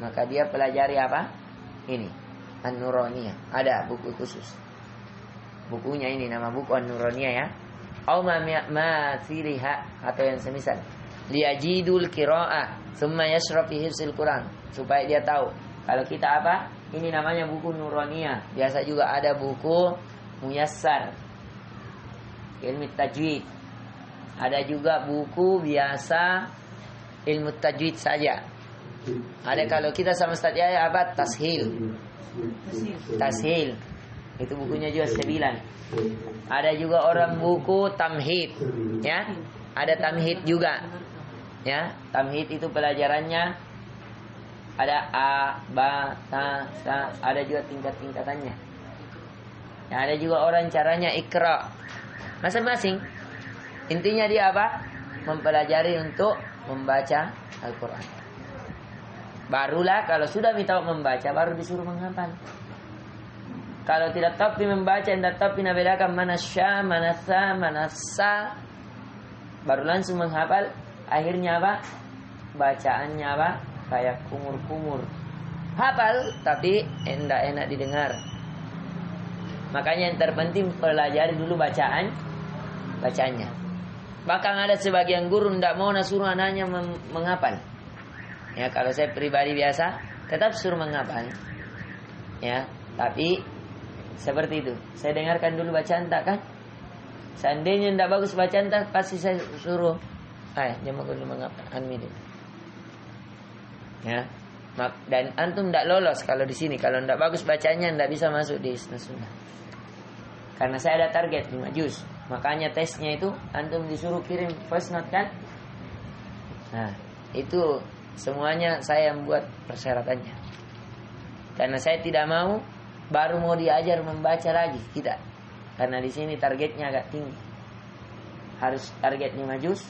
Maka dia pelajari apa? Ini. An-nuraniyah. Ada buku khusus. Bukunya ini nama buku An-nuraniyah ya. Au ma filiha atau yang semisal liyajidul qiraah thumma yashraf fi hifzil Quran, supaya dia tahu kalau kita apa, ini namanya buku Nuraniyah. Biasa juga ada buku Muyassar ilmu tajwid, ada juga buku biasa ilmu tajwid saja. Ada kalau kita sama Ustaz Yahya apa tashil itu bukunya juga 9. Ada juga orang buku tamhid, ya. Ada tamhid juga, ya. Tamhid itu pelajarannya ada a, ba, ta, sa. Ada juga tingkat-tingkatannya. Ya, ada juga orang caranya ikra, masing-masing. Intinya dia apa? Mempelajari untuk membaca Al-Quran. Barulah kalau sudah minta membaca, baru disuruh menghafal. Kalau tidak tapi membaca, tidak tapi nabelakan manasya, manasa, baru langsung menghafal. Akhirnya apa? Bacaannya apa? Kayak kumur-kumur. Hafal tapi enak didengar. Makanya yang terpenting pelajari dulu bacaannya. Bahkan ada sebagian guru tidak mau suruh anaknya menghafal. Ya, kalau saya pribadi biasa tetap suruh menghafal. Ya, tapi seperti itu. Saya dengarkan dulu bacaan tak kan? Seandainya tidak bagus bacaan tak, pasti saya suruh. Jangan dulu menghafal anmidin. Ya. Dan antum tidak lolos kalau di sini. Kalau tidak bagus bacanya tidak bisa masuk di sunnah. Karena saya ada target 5 juz. Makanya tesnya itu antum disuruh kirim voice note kan? Nah, itu semuanya saya yang buat persyaratannya. Karena saya tidak mau baru mau diajar membaca lagi, tidak. Karena di sini targetnya agak tinggi. Harus target 5 juz,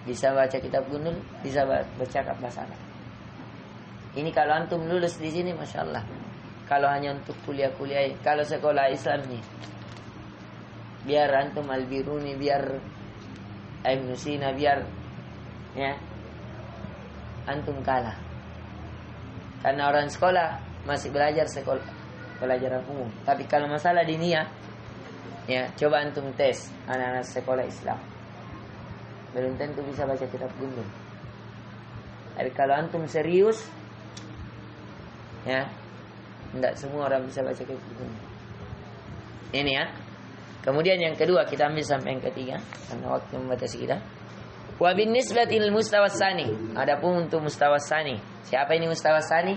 bisa baca kitab gundul, bisa bercakap bahasa Arab. Ini kalau antum lulus di sini, masya Allah. Kalau hanya untuk kuliah-kuliah, kalau sekolah Islam nih, biar antum Al-Biruni, biar Ibn Sina, biar ya antum kalah. Karena orang sekolah masih belajar sekolah pelajaran umum. Tapi kalau masalah diniyah, ya coba antum tes anak-anak sekolah Islam. Belum tentu bisa baca kitab Gundul. Tapi kalau antum serius, ya, tidak semua orang bisa baca kitab Gundul. Ini ya. Kemudian yang kedua kita ambil sampai yang ketiga karena waktu membatasi kita. Wa bin nisbatil mustawasani. Adapun untuk mustawasani, siapa ini mustawasani?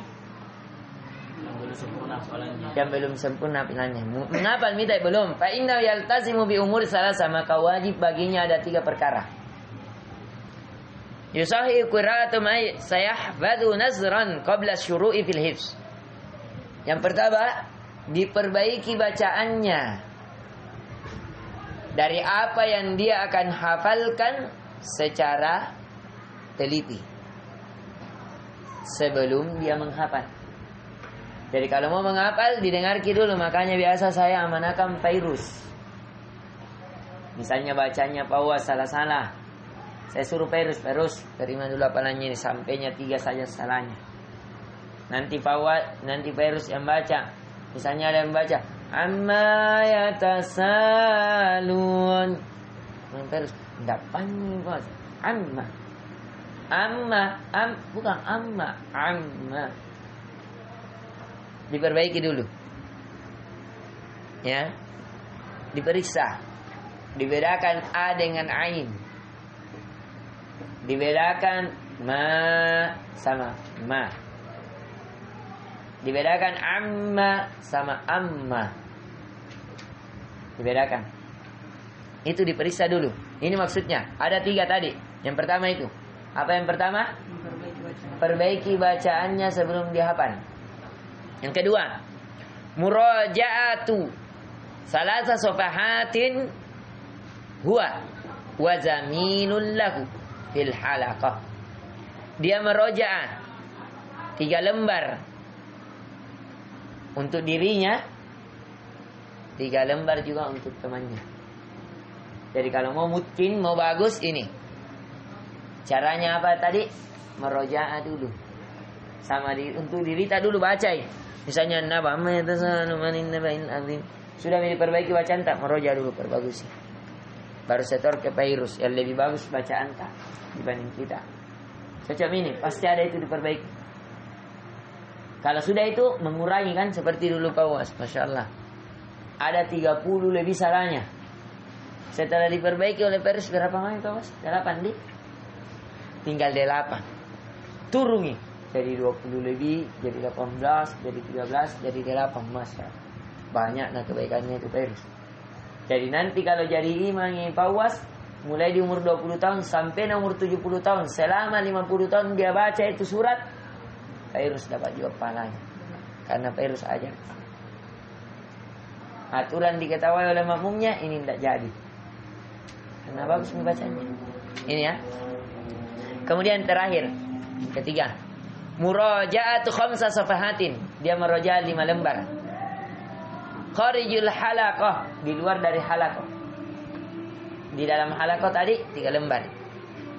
Yang belum sempurna hafalannya. Mengapa minta belum? Fa inna yaltazimu bi umur salasa, maka wajib baginya ada 3 perkara. Yusahi qira'atu ma sayahfadhu nazran qabla syuru'i fil hifz. Yang pertama, diperbaiki bacaannya dari apa yang dia akan hafalkan secara teliti sebelum dia menghafal. Jadi kalau mau menghafal didengarkan dulu. Makanya biasa saya amanakan Fairuz. Misalnya bacanya Pawas salah-salah, saya suruh Fairuz terima dulu hafalannya ini, sampainya 3 saja salahnya. Nanti Fairuz yang baca. Misalnya ada yang baca amma yatasalun, Fairuz tidak panggil bos. Bukan amma. Diperbaiki dulu, ya, diperiksa, dibedakan a dengan ain, dibedakan ma sama ma, dibedakan amma sama amma, dibedakan. Itu diperiksa dulu. Ini maksudnya. Ada 3 tadi. Yang pertama itu. Apa yang pertama? Perbaiki bacaannya sebelum dihafal. Yang kedua, muraja'atu salasa safahatin huwa wa zaminun lahu fil halaqah. Dia meroja'ah 3 lembar untuk dirinya, 3 lembar juga untuk temannya. Jadi kalau mau mungkin, mau bagus ini. Caranya apa tadi? Meroja'ah dulu. Sama untuk diri tak dulu baca. Misalnya sudah diperbaiki bacaan tak, meroja dulu perbagusi. Baru setor ke Fairuz yang lebih bagus bacaan tak dibanding kita. Cocok ini pasti ada itu diperbaiki. Kalau sudah itu mengurangi kan seperti dulu Pawas, masya Allah. Ada 30 lebih salahnya. Setelah diperbaiki oleh Fairuz berapa main Pawas? 8 di. Tinggal 8. Turungi. Jadi 20 lebih, jadi 18, jadi 13, jadi 8. Masya Allah. Banyak nah kebaikannya itu Fairuz. Jadi nanti kalau jadi imam Pawas, mulai di umur 20 tahun sampai umur 70 tahun, selama 50 tahun dia baca itu surat, Fairuz dapat juga pahalanya. Karena Fairuz ajar. Aturan diketahui oleh makmumnya, ini tidak jadi. Karena bagus membacanya. Ini ya. Kemudian terakhir, ketiga, muraja'atu khamsa safahatin. Dia meroja'ah 5 lembar. Kharijul halaqah, di luar dari halaqah. Di dalam halaqah tadi 3 lembar.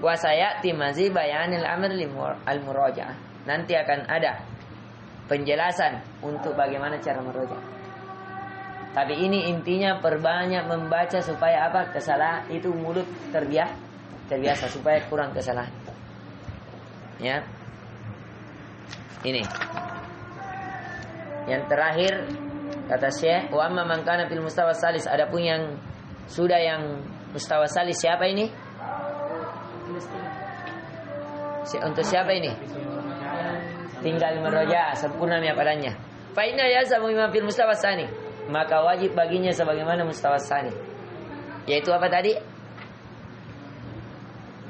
Wa sayati mazi bayanil amr al muraja'ah. Nanti akan ada penjelasan untuk bagaimana cara meroja'ah. Tapi ini intinya perbanyak membaca supaya apa? Kesalahan itu mulut terbiasa supaya kurang kesalahan. Ya. Ini. Yang terakhir kata Syekh, wa amma man kana fil mustawa salis, adapun yang sudah yang mustawa salis siapa ini? Untuk siapa ini? Tinggal meroja sempurna hafalannya. Fa inna yazamu imam fil mustawa tsani, maka wajib baginya sebagaimana mustawa tsani. Yaitu apa tadi?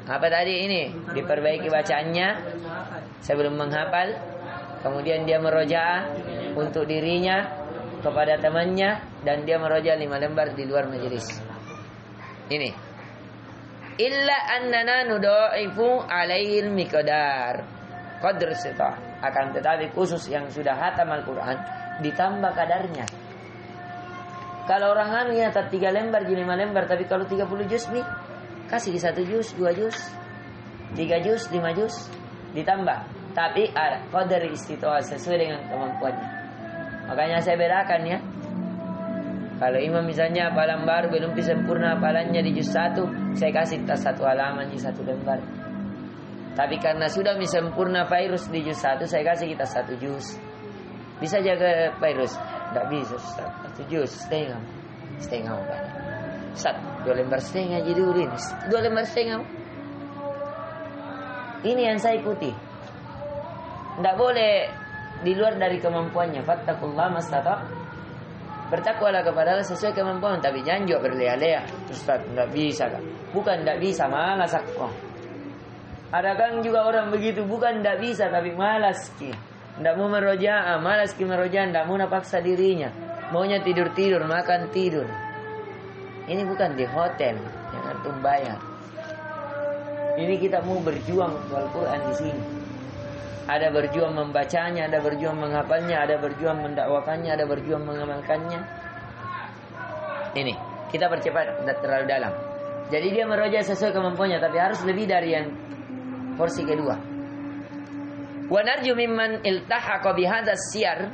Apa tadi ini? Diperbaiki bacaannya sebelum menghafal, kemudian dia meroja untuk dirinya, kepada temannya, dan dia meroja 5 lembar di luar majelis. Ini. Illa annana nudaifu alaihil miqdar qadr sitah. Akan tetapi khusus yang sudah hatam Al-Quran ditambah kadarnya. Kalau orang anu ya 3 lembar, 5 lembar, tapi kalau 30 juz nih kasih di 1 juz, 2 juz, 3 juz, 5 juz ditambah. Tapi ada qadar istitoah sesuai dengan kemampuannya. Makanya saya bedakan ya. Kalau imam misalnya hafalan baru belum sempurna hafalannya di juz 1, saya kasih tas 1 halaman di 1 lembar. Tapi karena sudah sempurna virus di juz 1, saya kasih kita 1 juz. Bisa jaga virus? Tidak bisa, Ustaz. 1 juz setengah kan. Ustaz, 2 lembar setengah jadi dulu ini. 2 lembar setengah. Ini yang saya ikuti. Tidak boleh di luar dari kemampuannya. Fattakullah mastata'. Bertakwalah kepada Allah sesuai kemampuan. Tapi jangan juga berleha-leha. Ustaz, tidak bisa kan? Bukan tidak bisa, malas aku. Ada kan juga orang begitu. Bukan tidak bisa, tapi malas ki. Tidak mau merojaah, malas ki merojaah. Tidak mau paksa dirinya. Maunya tidur-tidur, makan tidur. Ini bukan di hotel yang antum bayar. Ini kita mau berjuang untuk Al-Quran di sini. Ada berjuang membacanya, ada berjuang menghafalnya, ada berjuang mendakwakannya, ada berjuang mengamalkannya. Ini kita percepat, tidak terlalu dalam. Jadi dia meroja sesuai kemampuannya, tapi harus lebih dari yang porsi kedua. Wa narju mimman iltahaqa bihadzas siyar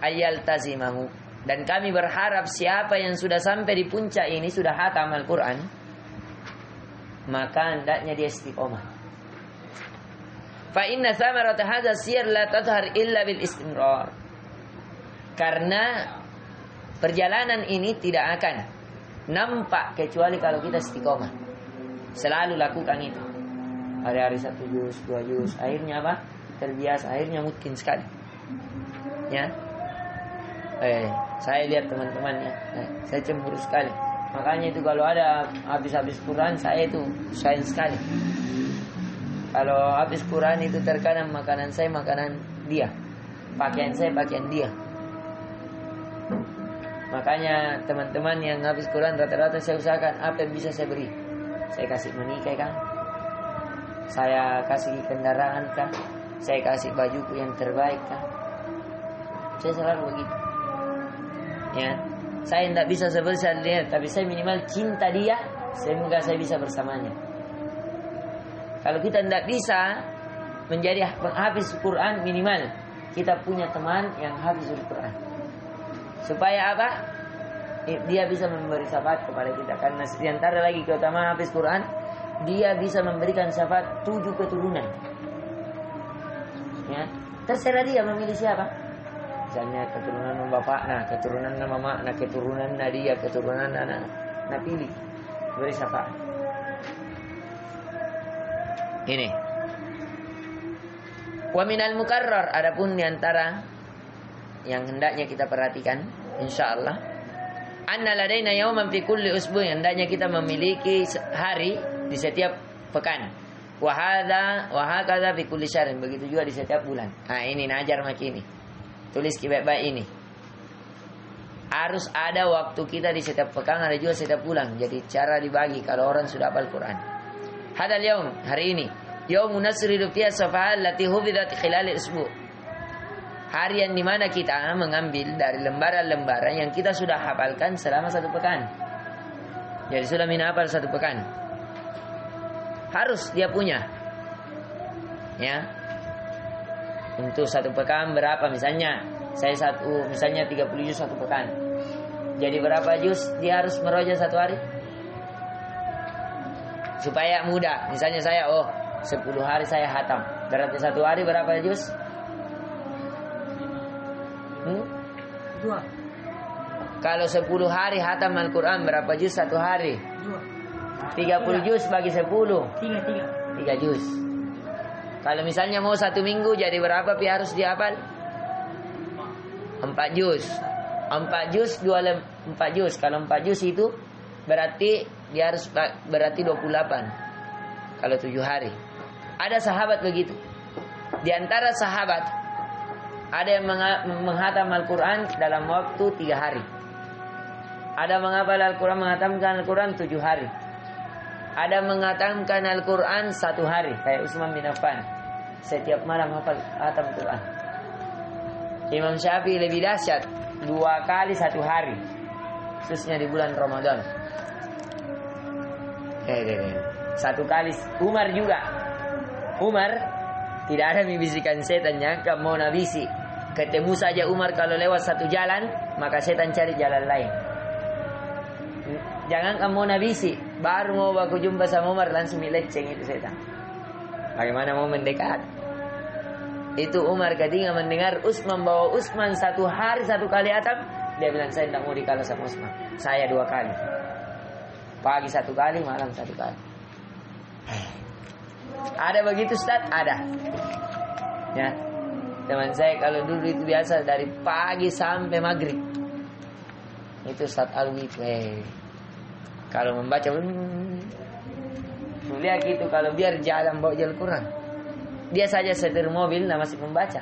ayyaltazimahu. Dan kami berharap siapa yang sudah sampai di puncak ini, sudah hatam Al-Quran, maka hendaknya dia istiqomah. Fa inna thamarata hadzal siyar la tadhhar illa bil istimrar. Karena perjalanan ini tidak akan nampak kecuali kalau kita istiqomah. Selalu lakukan itu. Hari-hari 1 juz, 2 juz, akhirnya apa? Terbiasa, akhirnya mungkin sekali. Ya. Saya lihat teman-teman ya. Saya cemburu sekali. Makanya itu kalau ada habis-habis Quran, saya itu sayang sekali. Kalau habis Quran itu terkadang makanan saya makanan dia, pakaian saya pakaian dia. Makanya teman-teman yang habis Quran rata-rata saya usahakan apa yang bisa saya beri. Saya kasih menikah kan, saya kasih kendaraan kan, saya kasih bajuku yang terbaik kan. Saya selalu begitu. Ya, saya tidak bisa sebesar dia, tapi saya minimal cinta dia sehingga saya bisa bersamanya. Kalau kita tidak bisa menjadi penghabis Quran, minimal kita punya teman yang habis Quran. Supaya apa? Dia bisa memberi syafaat kepada kita. Karena di antara lagi keutamaan habis Quran, dia bisa memberikan syafaat 7 keturunan. Ya, terserah dia memilih siapa. Misalnya keturunan bapak, nah keturunan mama, nah keturunan dia, keturunan anak, nah pilih beri syafaat. Ini. Wa minal mukarrar, adapun di antara yang hendaknya kita perhatikan, insyaallah, anna ladaina yawman fi kulli usbu', hendaknya kita memiliki hari di setiap pekan. Wa hakadha fi kulli syahrin, begitu juga di setiap bulan. Nah, ini najar makini. Tulis baik-baik ini. Harus ada waktu kita di setiap pekan, ada juga setiap bulan. Jadi cara dibagi kalau orang sudah hafal Quran. Hadal yaum, hari ini, yaumun nasridu fiha safahal lati hufidat khilal isbu'. Hari yang dimana kita mengambil dari lembaran-lembaran yang kita sudah hafalkan selama 1 pekan. Jadi sudah menghafal 1 pekan. Harus dia punya. Ya. Untuk 1 pekan berapa? Misalnya saya misalnya 30 juz 1 pekan. Jadi berapa juz dia harus meroja 1 hari? Supaya mudah. Misalnya saya 10 hari saya hatam. Berarti 1 hari berapa juz? 2. Kalau 10 hari hatam Al-Quran berapa juz 1 hari? 2. 30 juz bagi 10. 3 juz. Kalau misalnya mau 1 minggu jadi berapa harus dihafal? 4 juz. 4 juz 4 juz. Kalau 4 juz itu berarti dia harus berarti 28. Kalau 7 hari. Ada sahabat begitu. Di antara sahabat ada yang menghatam Al-Quran dalam waktu 3 hari. Ada menghafal Al-Quran, menghatamkan Al-Quran 7 hari. Ada menghatamkan Al-Quran 1 hari, kayak Utsman bin Affan. setiap malam hafal khatam Quran. Imam Syafi'i lebih dahsyat, 2 kali 1 hari, khususnya di bulan Ramadan. 1 kali. Umar juga. Umar tidak ada bisikan setan yang mau nabisi. Ketemu saja Umar kalau lewat satu jalan, maka setan cari jalan lain. Jangan kamu nabisi, baru mau baku jumpa sama Umar langsung mileceng itu setan. Bagaimana mau mendekat? Itu Umar ketika mendengar Utsman bawa Utsman 1 hari 1 kali atap, dia bilang saya tidak mau dikalah sama Utsman. Saya 2 kali. Pagi 1 kali, malam 1 kali. Ada begitu Ustaz? Ada. Ya. Teman saya kalau dulu itu biasa dari pagi sampai maghrib. Itu Ustaz Alwi. Kalau membaca lihat gitu, kalau biar jalan bawa jalan Quran. Dia saja setir mobil nah masih membaca.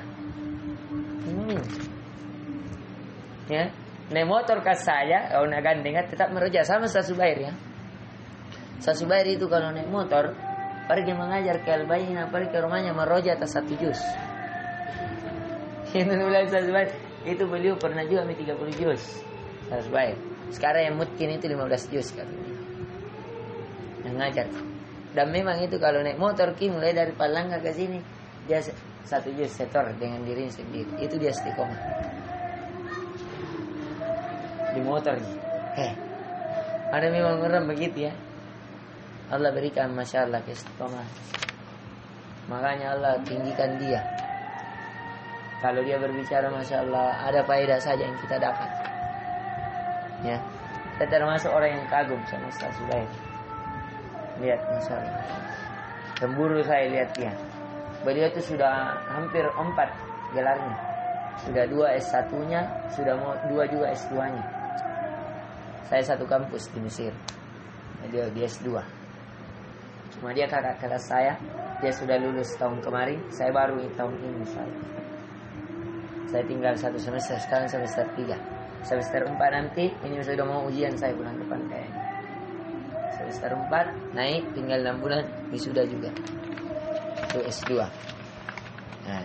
Ya, naik motor ke saya, kalau nak gandeng tetap meroja sama Ustaz Subair ya. Ustaz Subair itu kalau naik motor pergi mengajar ke Al-Bayyinah, pergi ke rumahnya meroja atas 1 juz. Itu mulai Ustaz Subair, itu beliau pernah juga 30 juz. Ustaz Subair. Sekarang yang mungkin itu 15 juz katanya. Yang ngajar. Dan memang itu kalau naik motor mulai dari Palangga ke sini dia 1 juz setor dengan dirinya sendiri. Itu dia istiqomah. Di motor. Ada memang orang begitu ya. Allah berikan Masya Allah keistiqomah. Makanya Allah tinggikan dia. Kalau dia berbicara Masya Allah, ada faedah saja yang kita dapat. Ya, saya termasuk orang yang kagum sama Ustaz Subair. Lihat Masya Allah, cemburu saya lihat dia. Beliau itu sudah hampir 4 gelarnya. Sudah 2 S1-nya, sudah mau 2 juga S2-nya. Saya satu kampus di Mesir. Dia S2. Cuma dia kakak kelas saya. Dia sudah lulus tahun kemarin. Saya baru tahun ini saya tinggal 1 semester. Sekarang semester 3. Semester 4 nanti. Ini sudah mau ujian saya bulan depan kayaknya. Semester 4 naik. Tinggal 6 bulan. Wisuda juga. Itu S2. Nah,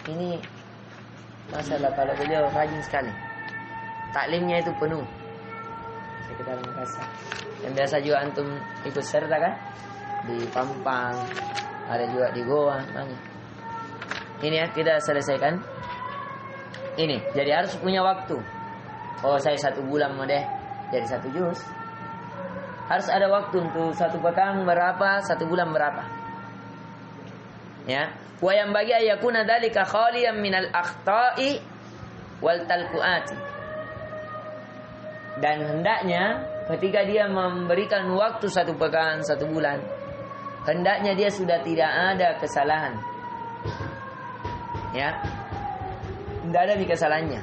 ini masalah kalau beliau rajin sekali. Taklimnya itu penuh. Sekitar Makassar. Yang biasa juga antum ikut serta kan? Di Pampang, ada juga di Goa, banyak. Ini ya kita selesaikan. Ini, jadi harus punya waktu. Oh saya 1 bulan mau deh jadi 1 juz. Harus ada waktu untuk 1 pekan berapa, 1 bulan berapa. Ya, wa yang bagi ayakuna dzalika khaliyan minal akhta'i wal talquati. Dan hendaknya ketika dia memberikan waktu 1 pekan, 1 bulan, hendaknya dia sudah tidak ada kesalahan. Ya, tidak ada kesalahannya.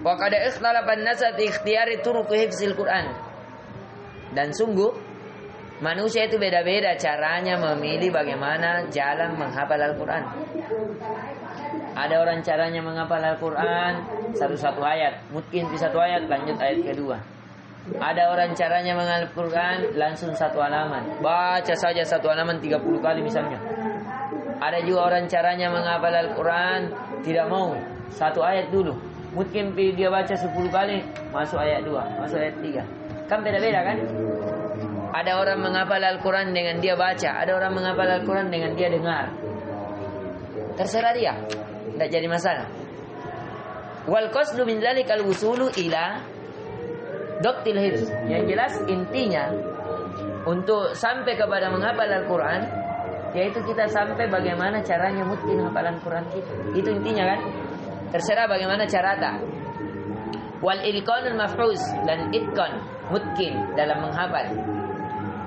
Wa qad ikhtalafa an-nas fi ikhtiyari turuq hifzil Quran. Dan sungguh manusia itu beda-beda caranya memilih bagaimana jalan menghafal Al-Quran. Ada orang caranya menghafal Al-Quran 1 ayat, mungkin di 1 ayat lanjut ayat kedua. Ada orang caranya menghafal Al-Quran langsung 1 halaman, baca saja 1 halaman 30 kali misalnya. Ada juga orang caranya menghafal Al-Quran tidak mau 1 ayat dulu, mungkin dia baca 10 kali, masuk ayat 2, masuk ayat 3. Kan beda-beda kan? Ada orang menghafal Al-Quran dengan dia baca, ada orang menghafal Al-Quran dengan dia dengar. Terserah dia, tidak jadi masalah. Wal qasdu min dzalikal wusulu ila doktil hifz. Yang jelas intinya untuk sampai kepada menghafal Al-Quran, yaitu kita sampai bagaimana caranya mungkin hafalan Quran kita. Itu intinya kan? Terserah bagaimana cara tak. Wal ilqanul maf'uz, dan itqan mungkin dalam menghafal.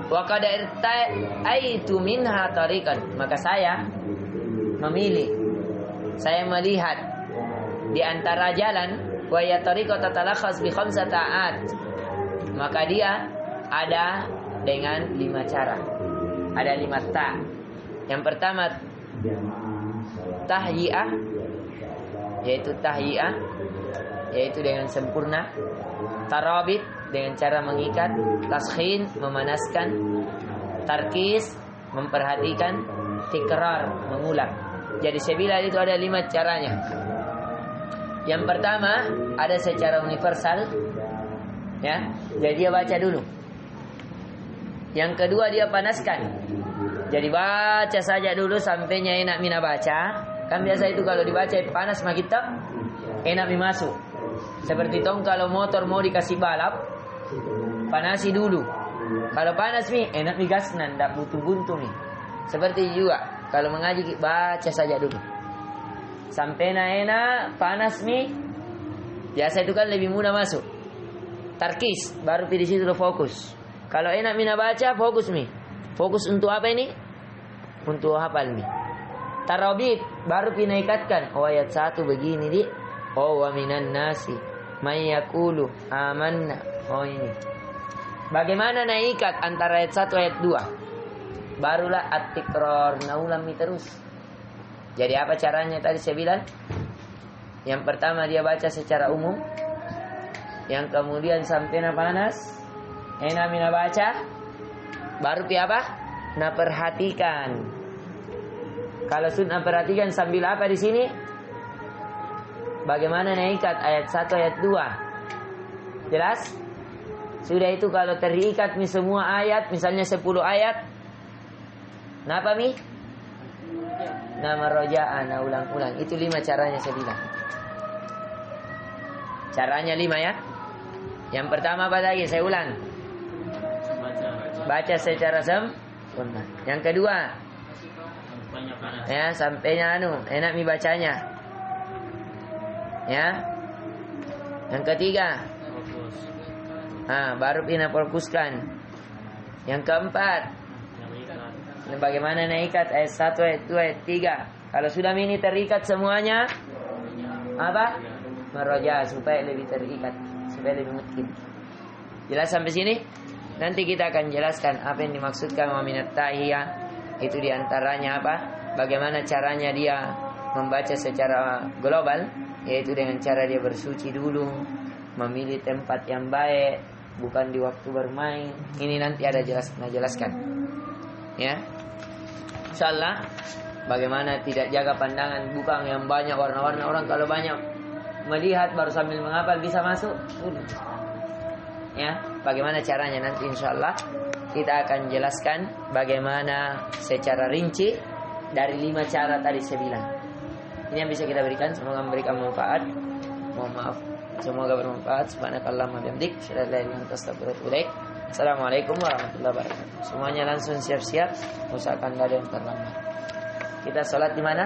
Wa qad irta'aitu minha tariqan, maka saya memilih, saya melihat di antara jalan wa ya tariqat tatalakhas bi 5 ta'at, maka dia ada dengan 5 cara, ada 5 ta. Yang pertama tahyi'ah, yaitu tahyi'ah, yaitu dengan sempurna. Tarabit, dengan cara mengikat. Taskhin, memanaskan. Tarkis, memperhatikan. tikrar, mengulang. Jadi saya bilang itu ada 5 caranya. Yang pertama ada secara universal, ya. Jadi dia baca dulu. Yang kedua dia panaskan. Jadi baca saja dulu sampainya enak mina baca. Kan biasa itu kalau dibaca panas mah kita enak mi masuk. Seperti tong kalau motor mau dikasih balap, panasi dulu. Kalau panas mi enak mi gasnan, ndak buntu-buntu mi. Seperti juga kalau mengaji baca saja dulu. Sampai enak panas mi. Biasa itu kan lebih mudah masuk. Tarkis baru di situ fokus. Kalau enak mina baca fokus mi. Fokus untuk apa ini? Untuk hafal mi. Tarabit baru pinaikatkan. Oh ayat 1 begini di. Oh wa minan nasi may yaqulu amanna. Oh ini. Bagaimana naikat antara ayat 1 ayat 2? Barulah at-tikrar, naulang mi terus. Jadi apa caranya tadi saya bilang? Yang pertama dia baca secara umum. Yang kemudian sampai panas. Enak mina baca. Baru pi apa? Nah perhatikan. Kalau sudah perhatikan sambil apa di sini? Bagaimana naikat ayat 1 ayat 2? Jelas? Sudah itu kalau terikat mi semua ayat, misalnya 10 ayat. Kenapa mi? Nama roja'an, ulang-ulang. Itu 5 caranya saya bilang. Caranya 5 ya. Yang pertama apa lagi? Saya ulang. Baca secara sempurna. Yang kedua, ya sampainya enak mi bacanya. Ya. Yang ketiga, baru pina fokuskan. Yang keempat, bagaimana naikat ayat 1, ayat 2, ayat 3. Kalau sudah ini terikat semuanya, apa? Meroja supaya lebih terikat, supaya lebih mungkin. Jelas sampai sini? Nanti kita akan jelaskan apa yang dimaksudkan waminat tahiyah. Itu diantaranya apa? Bagaimana caranya dia membaca secara global, yaitu dengan cara dia bersuci dulu, memilih tempat yang baik, bukan di waktu bermain. Ini nanti ada jelaskan. Ya. Insyaallah bagaimana tidak jaga pandangan, bukan yang banyak warna-warna. Orang kalau banyak melihat baru sambil menghafal bisa masuk. Ya, bagaimana caranya nanti insyaallah kita akan jelaskan bagaimana secara rinci dari 5 cara tadi saya bilang. Ini yang bisa kita berikan, semoga memberikan manfaat. Mohon maaf, semoga bermanfaat. Subhanakallahumma bihamdik, asyhadu an la ilaha illa anta astaghfiruka wa atubu ilaik. Assalamualaikum warahmatullahi wabarakatuh. Semuanya langsung siap-siap, usahakan enggak ada yang terlambat. Kita sholat di mana?